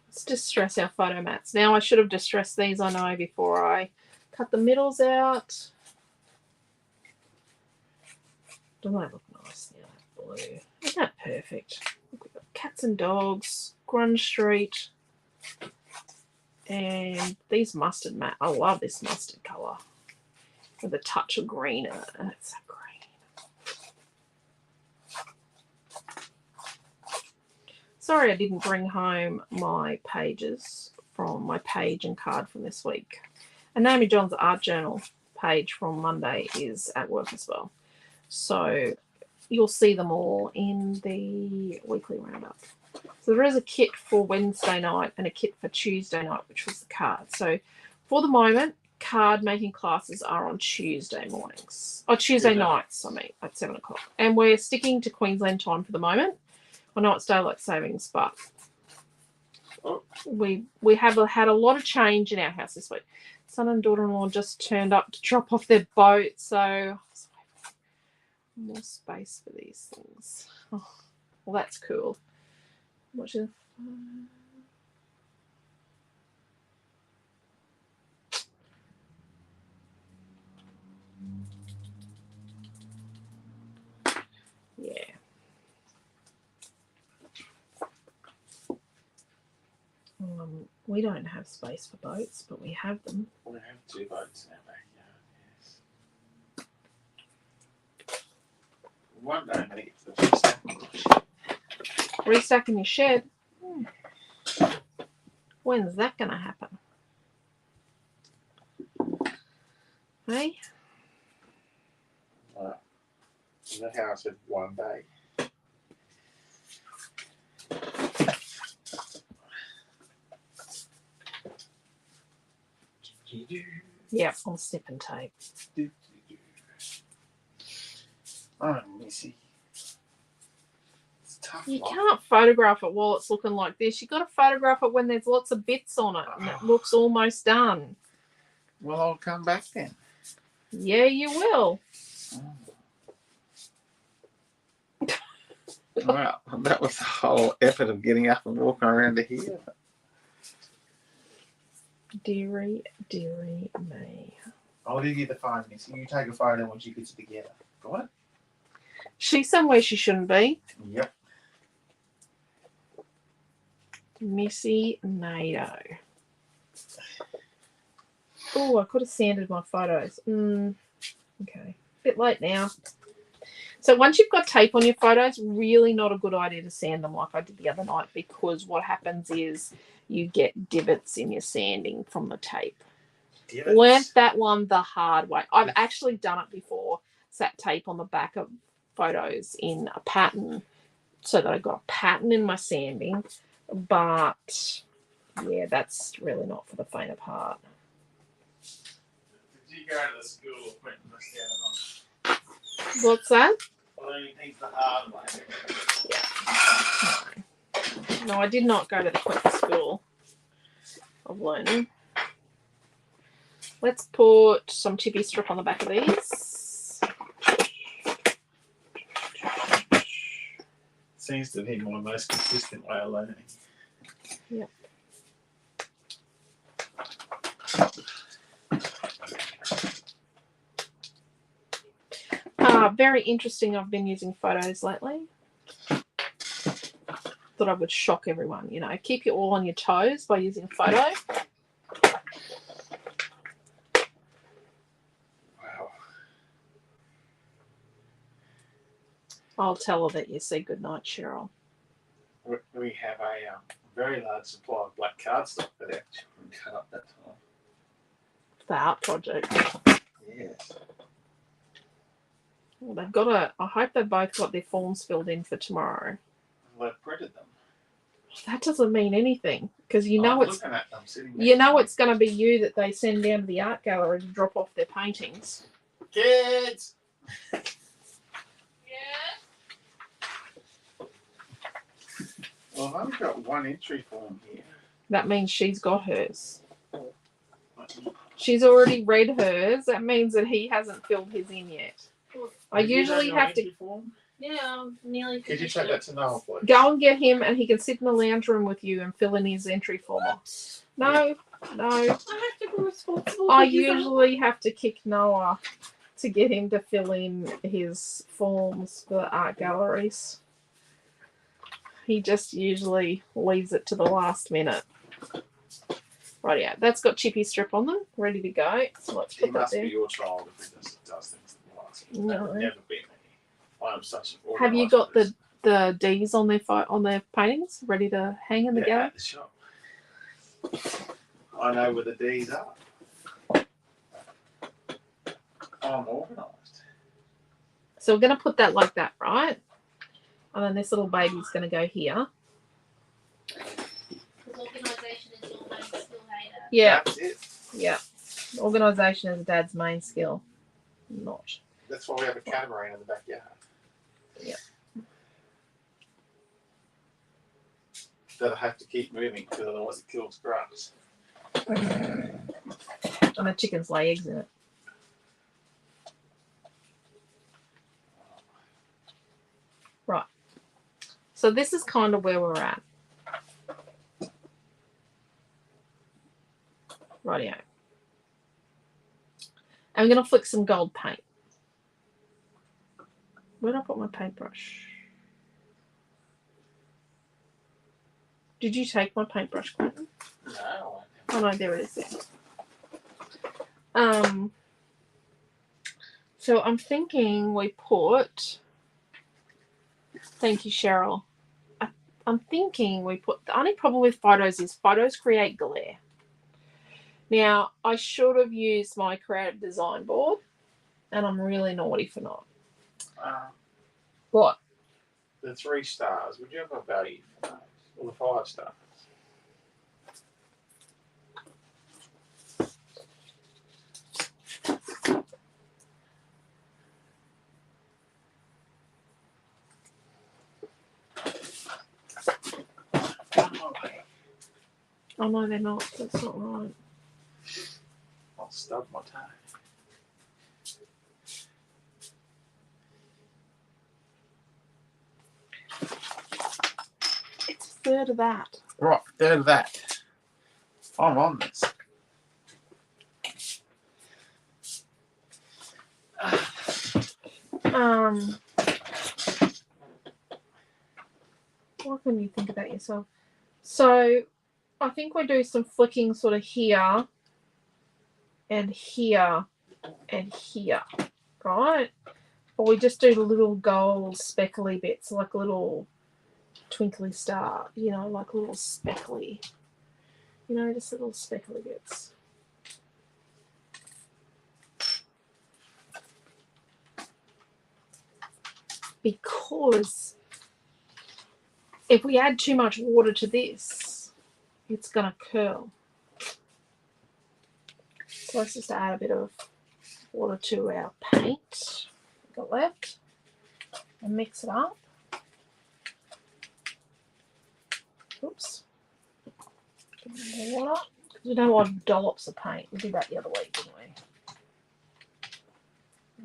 Let's distress our photo mats. Now I should have distressed these, I know, before I cut the middles out. Doesn't that look nice now, that blue? Isn't that perfect? Look, we've got cats and dogs, Grunge Street, and these mustard mat. I love this mustard colour with a touch of green in it. It's so green. Sorry I didn't bring home my pages from my page and card from this week. And Naomi John's art journal page from Monday is at work as well. So you'll see them all in the weekly roundup. So there is a kit for Wednesday night and a kit for Tuesday night, which was the card. So for the moment, card making classes are on Tuesday mornings. Or Tuesday nights, I mean, at 7 o'clock. And we're sticking to Queensland time for the moment. I know it's daylight savings, but we have had a lot of change in our house this week. Son and daughter-in-law just turned up to drop off their boat, so more space for these things. Oh, Well, that's cool. What's your... Yeah. We don't have space for boats, but we have them.
We have 2 boats in our backyard, yes. One day I'm going to get to the
Restacking your shed? When's that going to happen? Hey?
Isn't that how I said one day?
Yep, on snip and tape.
Oh, Missy. It's tough.
You can't photograph it while it's looking like this. You've got to photograph it when there's lots of bits on it and it looks almost done.
Well, I'll come back then.
Yeah, you will.
Well, that was the whole effort of getting up and walking around to here.
Dearie, dearie me.
I'll give you the phone, Missy. You take a photo once you get it together. Got it?
She's somewhere she shouldn't be.
Yep.
Missy NATO. Oh, I could have sanded my photos. Okay. Bit late now. So once you've got tape on your photos, really not a good idea to sand them like I did the other night, because what happens is you get divots in your sanding from the tape.
Divots?
Learned that one the hard way. I've actually done it before. Sat tape on the back of photos in a pattern so that I got a pattern in my sanding. But yeah, that's really not for the faint of heart.
Did you go to the school of Quentin Moscato?
What's that?
Learning things the hard way.
Yeah. No, I did not go to the Quentin School of Learning. Let's put some chippy strip on the back of these.
Seems to be my most consistent way of learning.
Yep. Very interesting. I've been using photos lately. Thought I would shock everyone. You know, keep you all on your toes by using a photo.
Wow.
I'll tell her that you say goodnight, Cheryl.
We have a very large supply of black cardstock that our children cut up that time.
The art project.
Yes.
Well, they've got I hope they've both got their forms filled in for tomorrow.
Well, they've printed them.
That doesn't mean anything, because you know
I'm
it's
looking at them sitting
you know
there.
it's going to be you that they send down to the art gallery to drop off their paintings.
Kids.
Yeah.
Well, I've only got one entry form here.
That means she's got hers. She's already read hers. That means that he hasn't filled his in yet. I
Have you done
usually
your
have to
entry form?
Yeah, I'm nearly
Could you
finished
take
it.
that to Noel, please?
go and get him, and he can sit in the lounge room with you and fill in his entry form. No.
I have to be responsible.
I
for his
usually have to kick Noah to get him to fill in his forms for art galleries. He just usually leaves it to the last minute. Right, yeah, that's got chippy strip on them, ready to go. So let's
He
put that
must
there.
be your child if he does things in the last minute. That would
No.
never be me. I'm such an
Have you got the D's on their paintings ready to hang in the gallery?
at the shop. I know where the D's are. I'm organised.
So we're going to put that like that, right? And then this little baby's going to go here.
Because organisation is your main skill, hey, Dad.
Yeah,
That's it.
yeah. Organisation is Dad's main skill. Not.
That's why we have a catamaran in the backyard.
Yeah.
That I have to keep moving because otherwise it kills grass.
And the chickens lay eggs in it. Right. So this is kind of where we're at. Rightio. And we're going to flick some gold paint. Where did I put my paintbrush? Did you take my paintbrush, Quentin?
No.
Oh no, there it is there. So I'm thinking we put, thank you, Cheryl. I'm thinking we put, the only problem with photos is photos create glare. Now, I should have used my creative design board, and I'm really naughty for not. What?
The 3 stars, would you have a value for those? Or the 5 stars?
Oh no, they're not. That's not right.
I'll stub my toe.
It's a third of that.
Right, third of that. I'm on this.
What can you think about yourself? So I think we do some flicking sort of here and here and here, right? Or we just do the little gold speckly bits, like a little twinkly star, you know, like little speckly, you know, just little speckly bits. Because if we add too much water to this, it's going to curl. So let's just add a bit of water to our paint we've got left and mix it up. Oops. Give it more water. We don't want dollops of paint. We did that the other week, didn't we?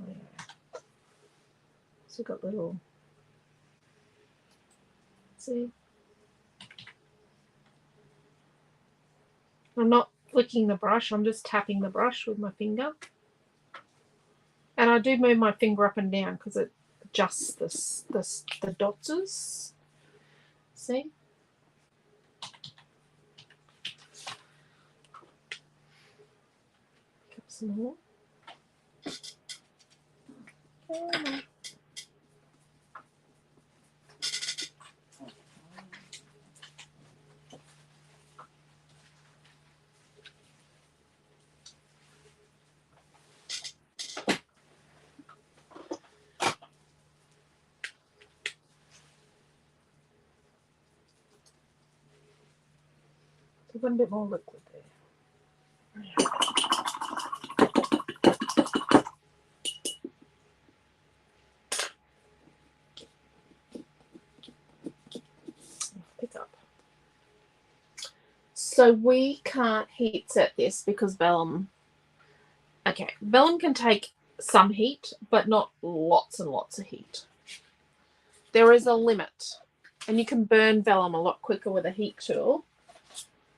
Oh, yeah. So we've got little, see? I'm not flicking the brush, I'm just tapping the brush with my finger. And I do move my finger up and down because it adjusts the dots. See? Pick up some more. Okay. We've got a bit more liquid there. Pick up. So we can't heat set this because vellum. Okay, vellum can take some heat, but not lots and lots of heat. There is a limit, and you can burn vellum a lot quicker with a heat tool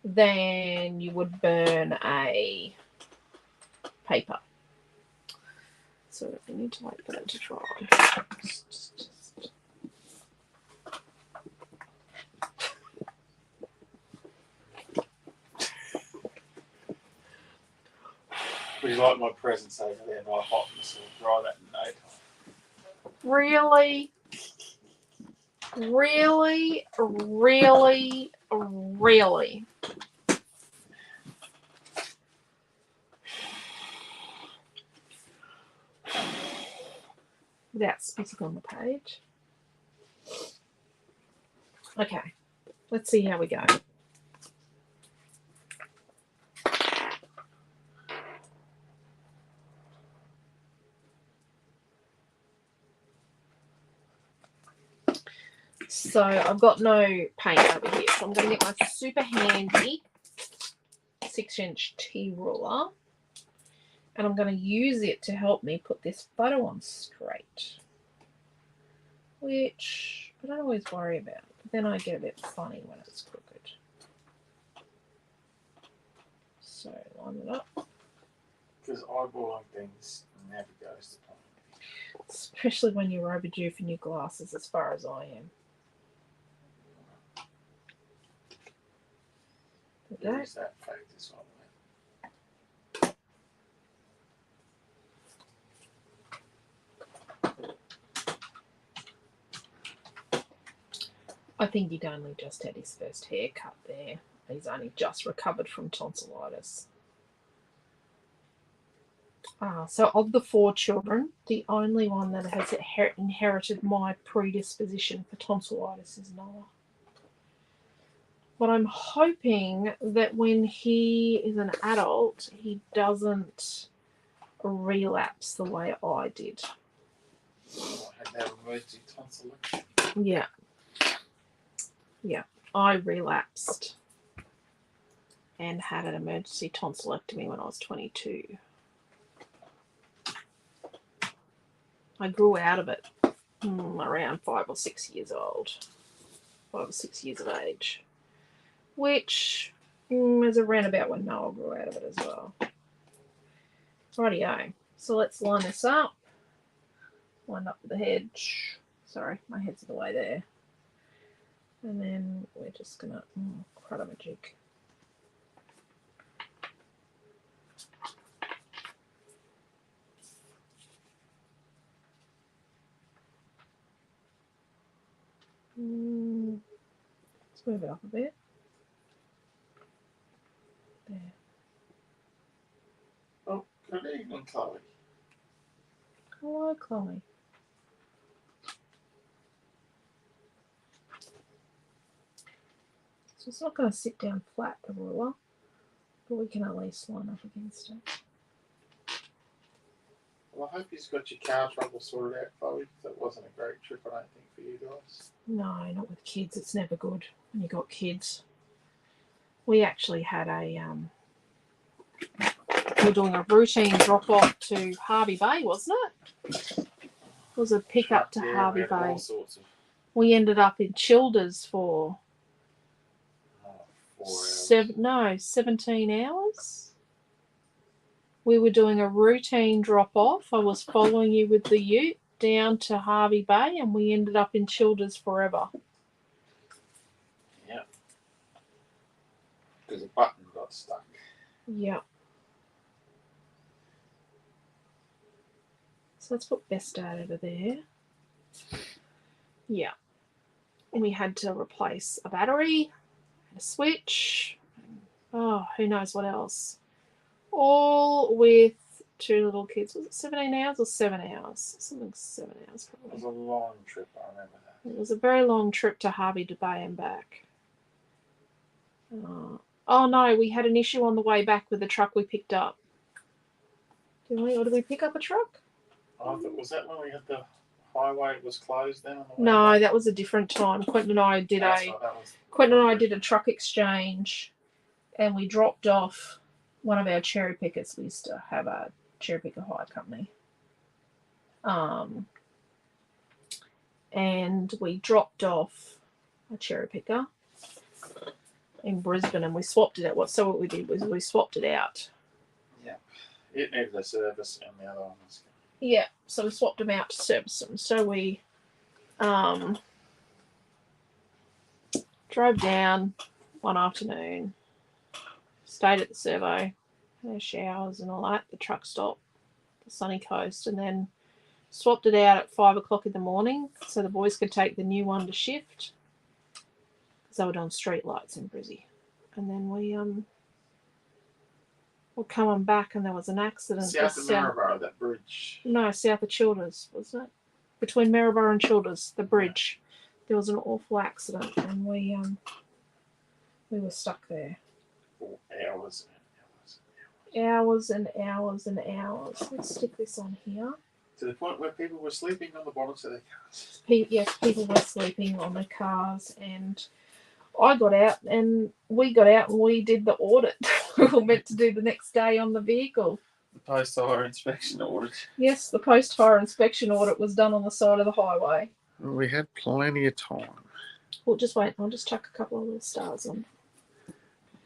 than you would burn a paper. So we need to wait for it to dry.
Would you like my presents over there? My hotness will dry that in no time.
Really? Really? Really? Really? Without spitting on the page. Okay, let's see how we go. So I've got no paint over here, so I'm going to get my super handy 6-inch T ruler, and I'm going to use it to help me put this photo on straight, which I don't always worry about it. But then I get a bit funny when it's crooked. So line it up.
Because eyeballing things never goes to plan.
Especially when you're overdue for new glasses, as far as I am.
There is that fact as well.
I think he'd only just had his first haircut there. He's only just recovered from tonsillitis. So of the 4 children, the only one that has inherited my predisposition for tonsillitis is Noah. But I'm hoping that when he is an adult, he doesn't relapse the way I did.
I had that emergency tonsillitis.
Yeah. Yeah. I relapsed and had an emergency tonsillectomy when I was 22. I grew out of it around 5 or 6 years old. 5 or 6 years of age. Which is around about when Noah grew out of it as well. Rightio. So let's line this up. Line up with the hedge. Sorry, my head's in the way there. And then we're just going to crud a jig. Let's move it up a bit. There.
Oh, good evening, Chloe.
Hello, Chloe. So it's not going to sit down flat, the ruler, but we can at least line up against it.
Well, I hope you've got your car trouble sorted out, Chloe. That wasn't a great trip, I don't think, for you guys.
No, not with kids. It's never good when you got kids. We actually had we're doing a routine drop off to Harvey Bay, wasn't it? It was a pickup to Harvey Bay.
All sorts of
We ended up in Childers for
4 hours.
17 hours. We were doing a routine drop off. I was following you with the ute down to Harvey Bay, and we ended up in Childers forever.
Yeah. Because a button got stuck.
Yeah. So let's put best dad over there. Yeah. And we had to replace a battery, a switch. Oh, who knows what else. All with 2 little kids. Was it 17 hours or 7 hours? Something 7 hours
It
probably.
was a long trip, I remember that.
It was a very long trip to Harvey Bay and back. Oh no, we had an issue on the way back with the truck we picked up. Did we pick up a truck?
Was that when we had the highway was closed then? On the way
No,
back?
that was a different time. Quentin and I did a truck exchange, and we dropped off one of our cherry pickers. We used to have a cherry picker hire company. And we dropped off a cherry picker in Brisbane, and we swapped it out. So what we did was we swapped it out.
Yeah. It needed a service, and the other one was...
Yeah, so we swapped them out to service them. So we drove down one afternoon, stayed at the servo, had our showers and all that, the truck stop, the sunny coast, and then swapped it out at 5 o'clock in the morning so the boys could take the new one to shift because they were doing street lights in Brizzy. And then we were coming back and there was an accident.
South of Maryborough, that bridge.
No, south of Childers, wasn't it? Between Maryborough and Childers, the bridge. There was an awful accident and we were stuck there.
For hours and hours and
hours. Hours and hours and hours. Let's stick this on here.
To the point where people were sleeping on the bottoms of their cars.
Yes, people were sleeping on their cars, and I got out and we got out and we did the audit we were meant to do the next day on the vehicle.
The post-hire inspection audit.
Yes, the post-hire inspection audit was done on the side of the highway.
We had plenty of time.
Well, just wait. I'll just chuck a couple of little stars on.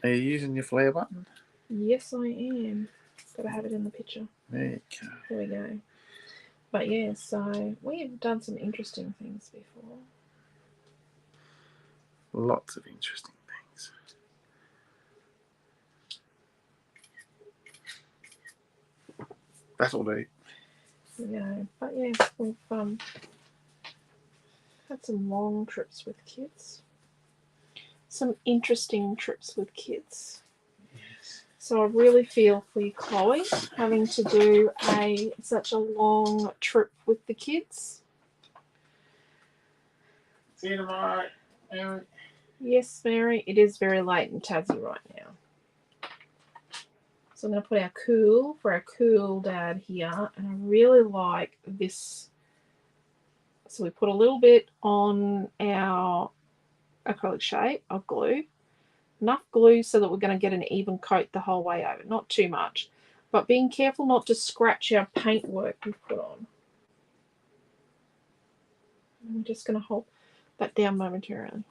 Are you using your flare button?
Yes, I am. Got to have it in the picture.
There you go.
There we go. But yeah, so we've done some interesting things before.
Lots of interesting things. That'll do.
Yeah, but yeah, we've had some long trips with kids. Some interesting trips with kids.
Yes.
So I really feel for you, Chloe, having to do such a long trip with the kids.
See you tomorrow, Mary.
Yes, Mary, it is very late in Tassie right now. So I'm going to put our cool dad here, and I really like this. So we put a little bit on our acrylic shape of glue. Enough glue so that we're going to get an even coat the whole way over. Not too much, but being careful not to scratch our paintwork we've put on. I'm just going to hold that down momentarily.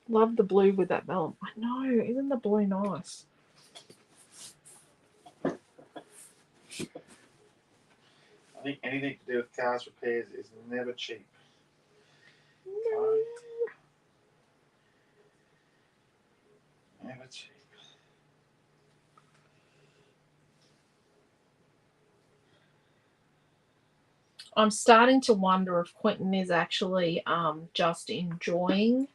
Love the blue with that vellum. I know, isn't the blue nice?
I think anything to do with cars repairs is never cheap.
No.
Never cheap.
I'm starting to wonder if Quentin is actually just enjoying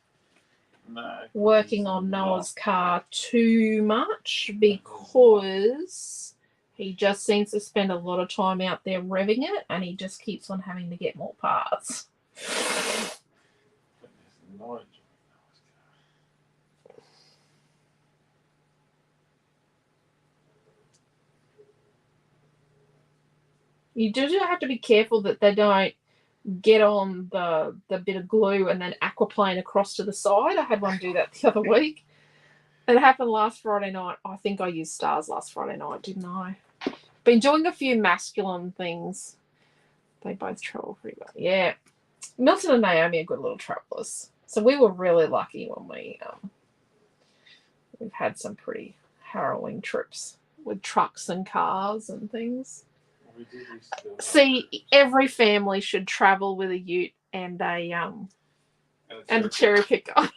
working on Noah's car too much, because he just seems to spend a lot of time out there revving it, and he just keeps on having to get more parts. You do have to be careful that they don't get on the bit of glue and then aquaplane across to the side. I had one do that the other week. It happened last Friday night. I think I used stars last Friday night, didn't I? Been doing a few masculine things. They both travel pretty well. Yeah. Milton and Naomi are good little travelers. So we were really lucky when we've had some pretty harrowing trips with trucks and cars and things. See, every family should travel with a ute and a cherry picker.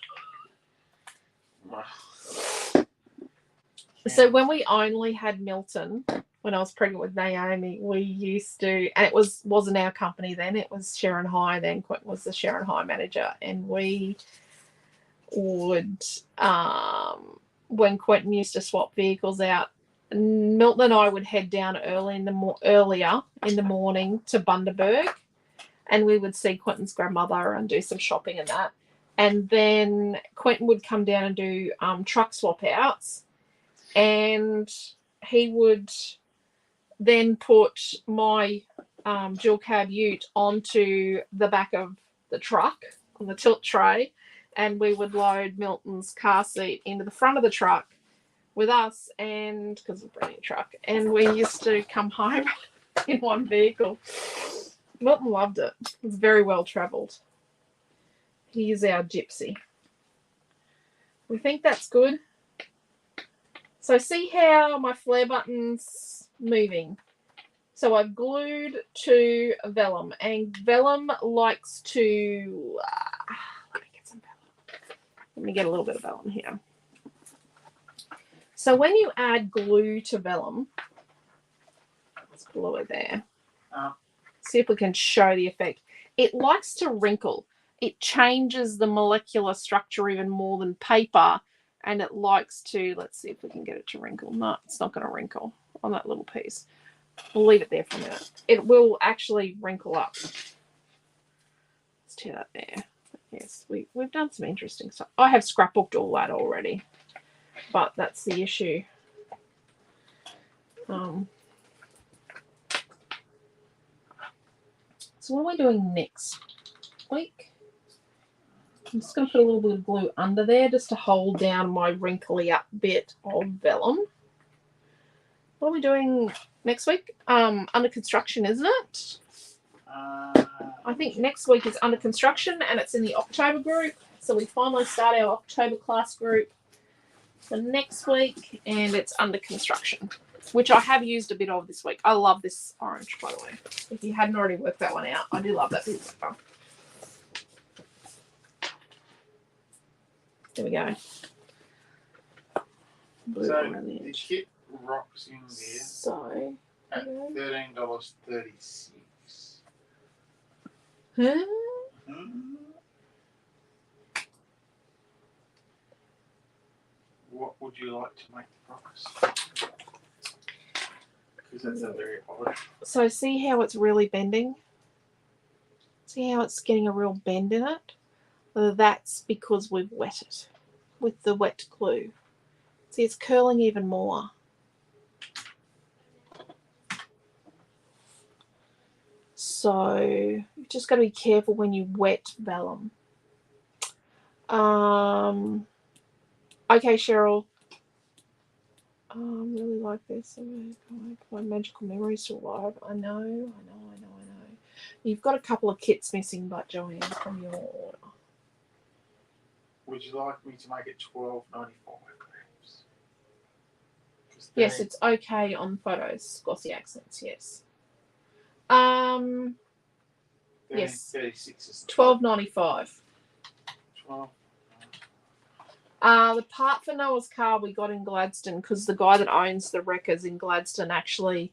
So when we only had Milton, when I was pregnant with Naomi, we used to, and it wasn't our company then, it was Sharon High then. Quentin was the Sharon High manager, and we would, when Quentin used to swap vehicles out, Milton and I would head down earlier in the morning to Bundaberg, and we would see Quentin's grandmother and do some shopping and that. And then Quentin would come down and do truck swap outs, and he would then put my dual cab ute onto the back of the truck on the tilt tray, and we would load Milton's car seat into the front of the truck with us, and because it's a brand new truck, and we used to come home in one vehicle. Milton loved it. It was very well travelled. He is our gypsy. We think that's good. So see how my flare button's moving. So I've glued to vellum, and vellum likes to, let me get some vellum. Let me get a little bit of vellum here. So when you add glue to vellum, let's glue it there. See if we can show the effect. It likes to wrinkle. It changes the molecular structure even more than paper, and it likes to, let's see if we can get it to wrinkle. No, it's not going to wrinkle on that little piece. We'll leave it there for a minute. It will actually wrinkle up. Let's tear that there. Yes, we've done some interesting stuff. I have scrapbooked all that already, but that's the issue. So what are we doing next week? I'm just going to put a little bit of glue under there just to hold down my wrinkly up bit of vellum. What are we doing next week? Under construction, isn't it? I think next week is under construction and it's in the October group. So we finally start our October class group for next week and it's under construction, which I have used a bit of this week. I love this orange, by the way. If you hadn't already worked that one out, I do love that bit of paper. There we go. Blue
So
on the
the
edge.
kit rocks in there
So,
at
okay.
$13.36.
Huh?
What would you like to make the price? Because that's a very odd.
So see how it's really bending? See how it's getting a real bend in it? That's because we've wet it with the wet glue. See, it's curling even more. So you've just got to be careful when you wet vellum. Okay, Cheryl. I really like this. My magical memories to arrive. I know. You've got a couple of kits missing, but Joanne, from your order.
Would you like me to make it $12.95 grams?
Yes, it's okay on photos. Glossy accents, yes. Yes.
36 is
$12.95.
12.
The part for Noah's car we got in Gladstone because the guy that owns the wreckers in Gladstone actually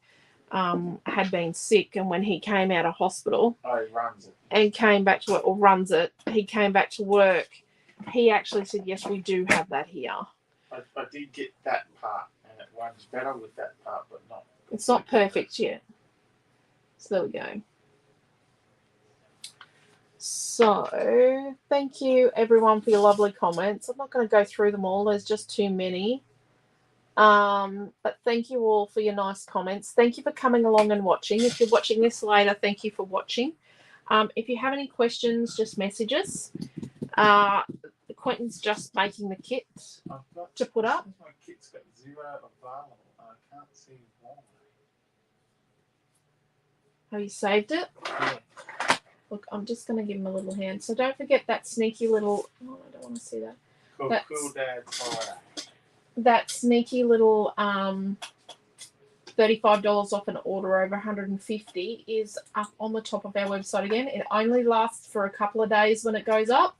had been sick, and when he came out of hospital
he runs it.
and came back to work, or runs it, he came back to work. He actually said, yes, we do have that here.
I did get that part, and it runs better with that part, but not.
It's not perfect yet. So there we go. So thank you everyone for your lovely comments. I'm not going to go through them all. There's just too many. But thank you all for your nice comments. Thank you for coming along and watching. If you're watching this later, thank you for watching. If you have any questions, just message us. Quentin's just making the kit to put up.
My kit's got 0 available. I can't see why.
Have you saved it?
Yeah.
Look, I'm just going to give him a little hand. So don't forget that sneaky little... Oh, I don't want to see that.
Cool Dad Friday.
That sneaky little $35 off an order over $150 is up on the top of our website again. It only lasts for a couple of days when it goes up.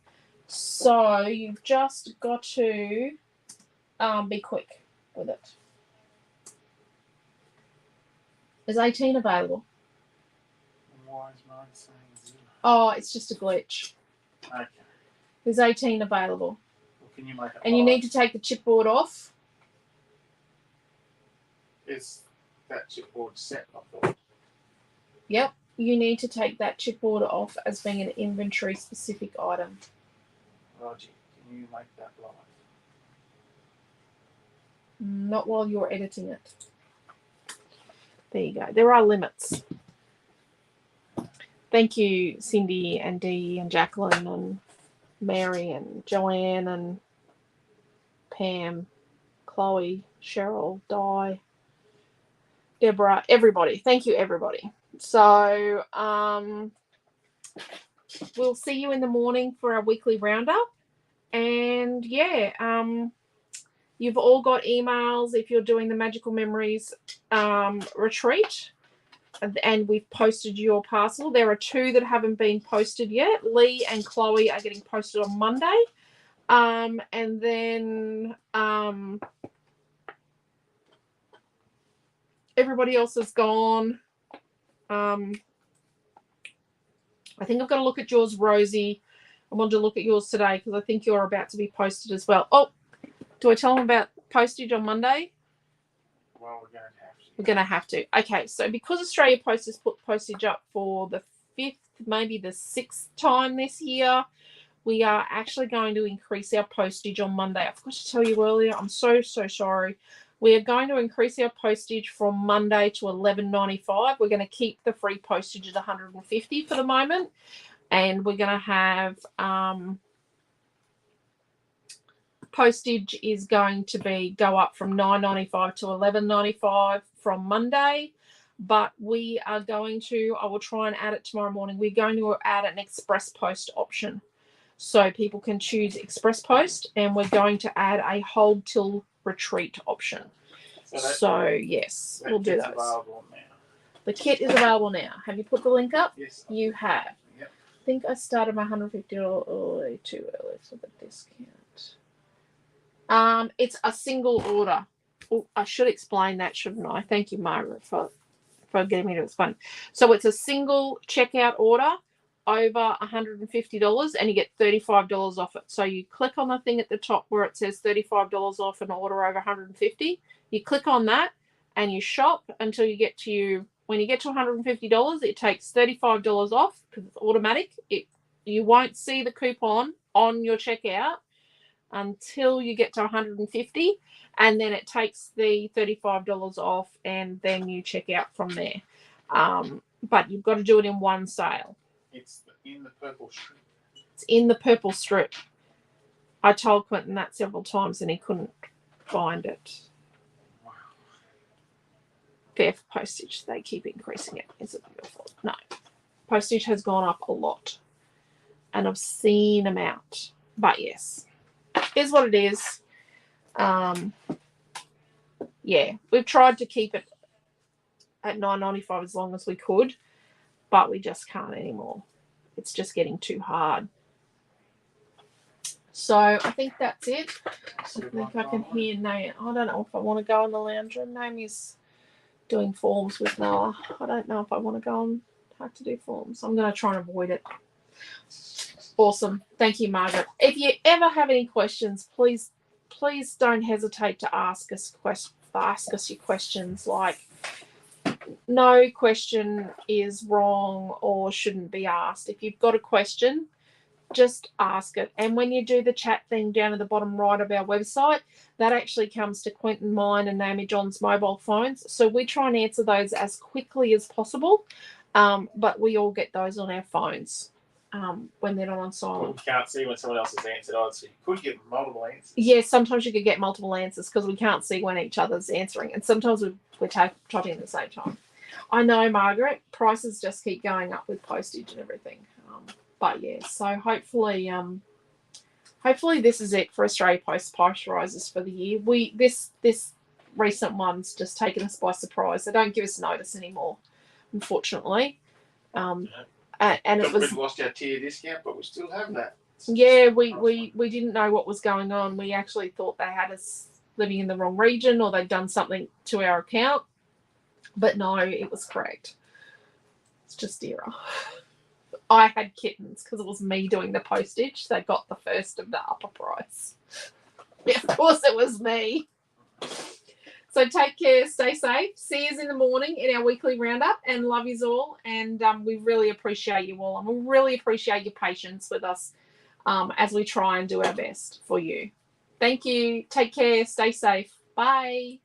So you've just got to be quick with it. There's 18 available.
Why is mine saying 0?
Oh, it's just a glitch.
Okay.
There's 18 available.
Well, can you make it?
And you need to take the chipboard off.
Is that chipboard set? I thought.
Yep. You need to take that chipboard off as being an inventory specific item.
Roger, can you make that live?
Not while you're editing it. There you go. There are limits. Thank you, Cindy and Dee and Jacqueline and Mary and Joanne and Pam, Chloe, Cheryl, Di, Deborah, everybody. Thank you, everybody. So we'll see you in the morning for our weekly roundup. And yeah, you've all got emails if you're doing the Magical Memories retreat. And we've posted your parcel. There are 2 that haven't been posted yet. Lee and Chloe are getting posted on Monday. And then everybody else is gone. I think I've got to look at yours, Rosie. I wanted to look at yours today because I think you're about to be posted as well. Oh, do I tell them about postage on Monday?
Well, we're going to have to.
We're going to have to. Okay, so because Australia Post has put postage up for the 5th, maybe the 6th time this year, we are actually going to increase our postage on Monday. I forgot to tell you earlier. I'm so sorry. We are going to increase our postage from Monday to $11.95. We're going to keep the free postage at $150 for the moment. And we're going to have postage is going to go up from $9.95 to $11.95 from Monday. but we are going to, I will try and add it tomorrow morning. We're going to add an express post option. So people can choose express post, and we're going to add a hold till retreat option. So yes, we'll do those. The kit is available now. Have you put the link up?
Yes.
You have.
Yep.
I think I started my $150 early, too early for the discount. It's a single order. Oh, I should explain that, shouldn't I? Thank you, Margaret, for getting me to explain. So it's a single checkout order over $150, and you get $35 off it. So you click on the thing at the top where it says $35 off an order over $150. You click on that and you shop until you get to when you get to $150, it takes $35 off because it's automatic. You won't see the coupon on your checkout until you get to 150, and then it takes the $35 off, and then you check out from there. But you've got to do it in one sale.
It's in the purple strip.
It's in the purple strip. I told Quentin that several times and he couldn't find it.
Wow.
Fair for postage. They keep increasing it. Is it your fault? No. Postage has gone up a lot. An obscene amount. But yes. Here's what it is. Yeah. We've tried to keep it at $9.95 as long as we could, but we just can't anymore. It's just getting too hard. So I think that's it. I think I can hear Naomi. I don't know if I want to go in the lounge room. Naomi's doing forms with Noah. I don't know if I want to go and have to do forms. I'm going to try and avoid it. Awesome. Thank you, Margaret. If you ever have any questions, please don't hesitate to ask us your questions. Like, no question is wrong or shouldn't be asked. If you've got a question, just ask it. And when you do the chat thing down at the bottom right of our website, that actually comes to Quentin, mine, and Naomi John's mobile phones. So we try and answer those as quickly as possible, but we all get those on our phones when they're not on silent.
You can't see when someone else has answered. So you could get multiple answers.
Yeah, sometimes you could get multiple answers because we can't see when each other's answering. And sometimes we're typing at the same time. I know, Margaret, prices just keep going up with postage and everything. But yeah, so hopefully this is it for Australia Post price rises for the year. This recent one's just taken us by surprise. They don't give us notice anymore, unfortunately. And it was,
we've lost our tier discount, but we still have that.
Yeah, we didn't know what was going on. We actually thought they had us living in the wrong region or they'd done something to our account. But no, it was correct. It's just dearer. I had kittens because it was me doing the postage. They got the first of the upper price. Yeah, of course it was me. So take care, stay safe. See us in the morning in our weekly roundup, and love yous all. And we really appreciate you all, and we really appreciate your patience with us as we try and do our best for you. Thank you. Take care. Stay safe. Bye.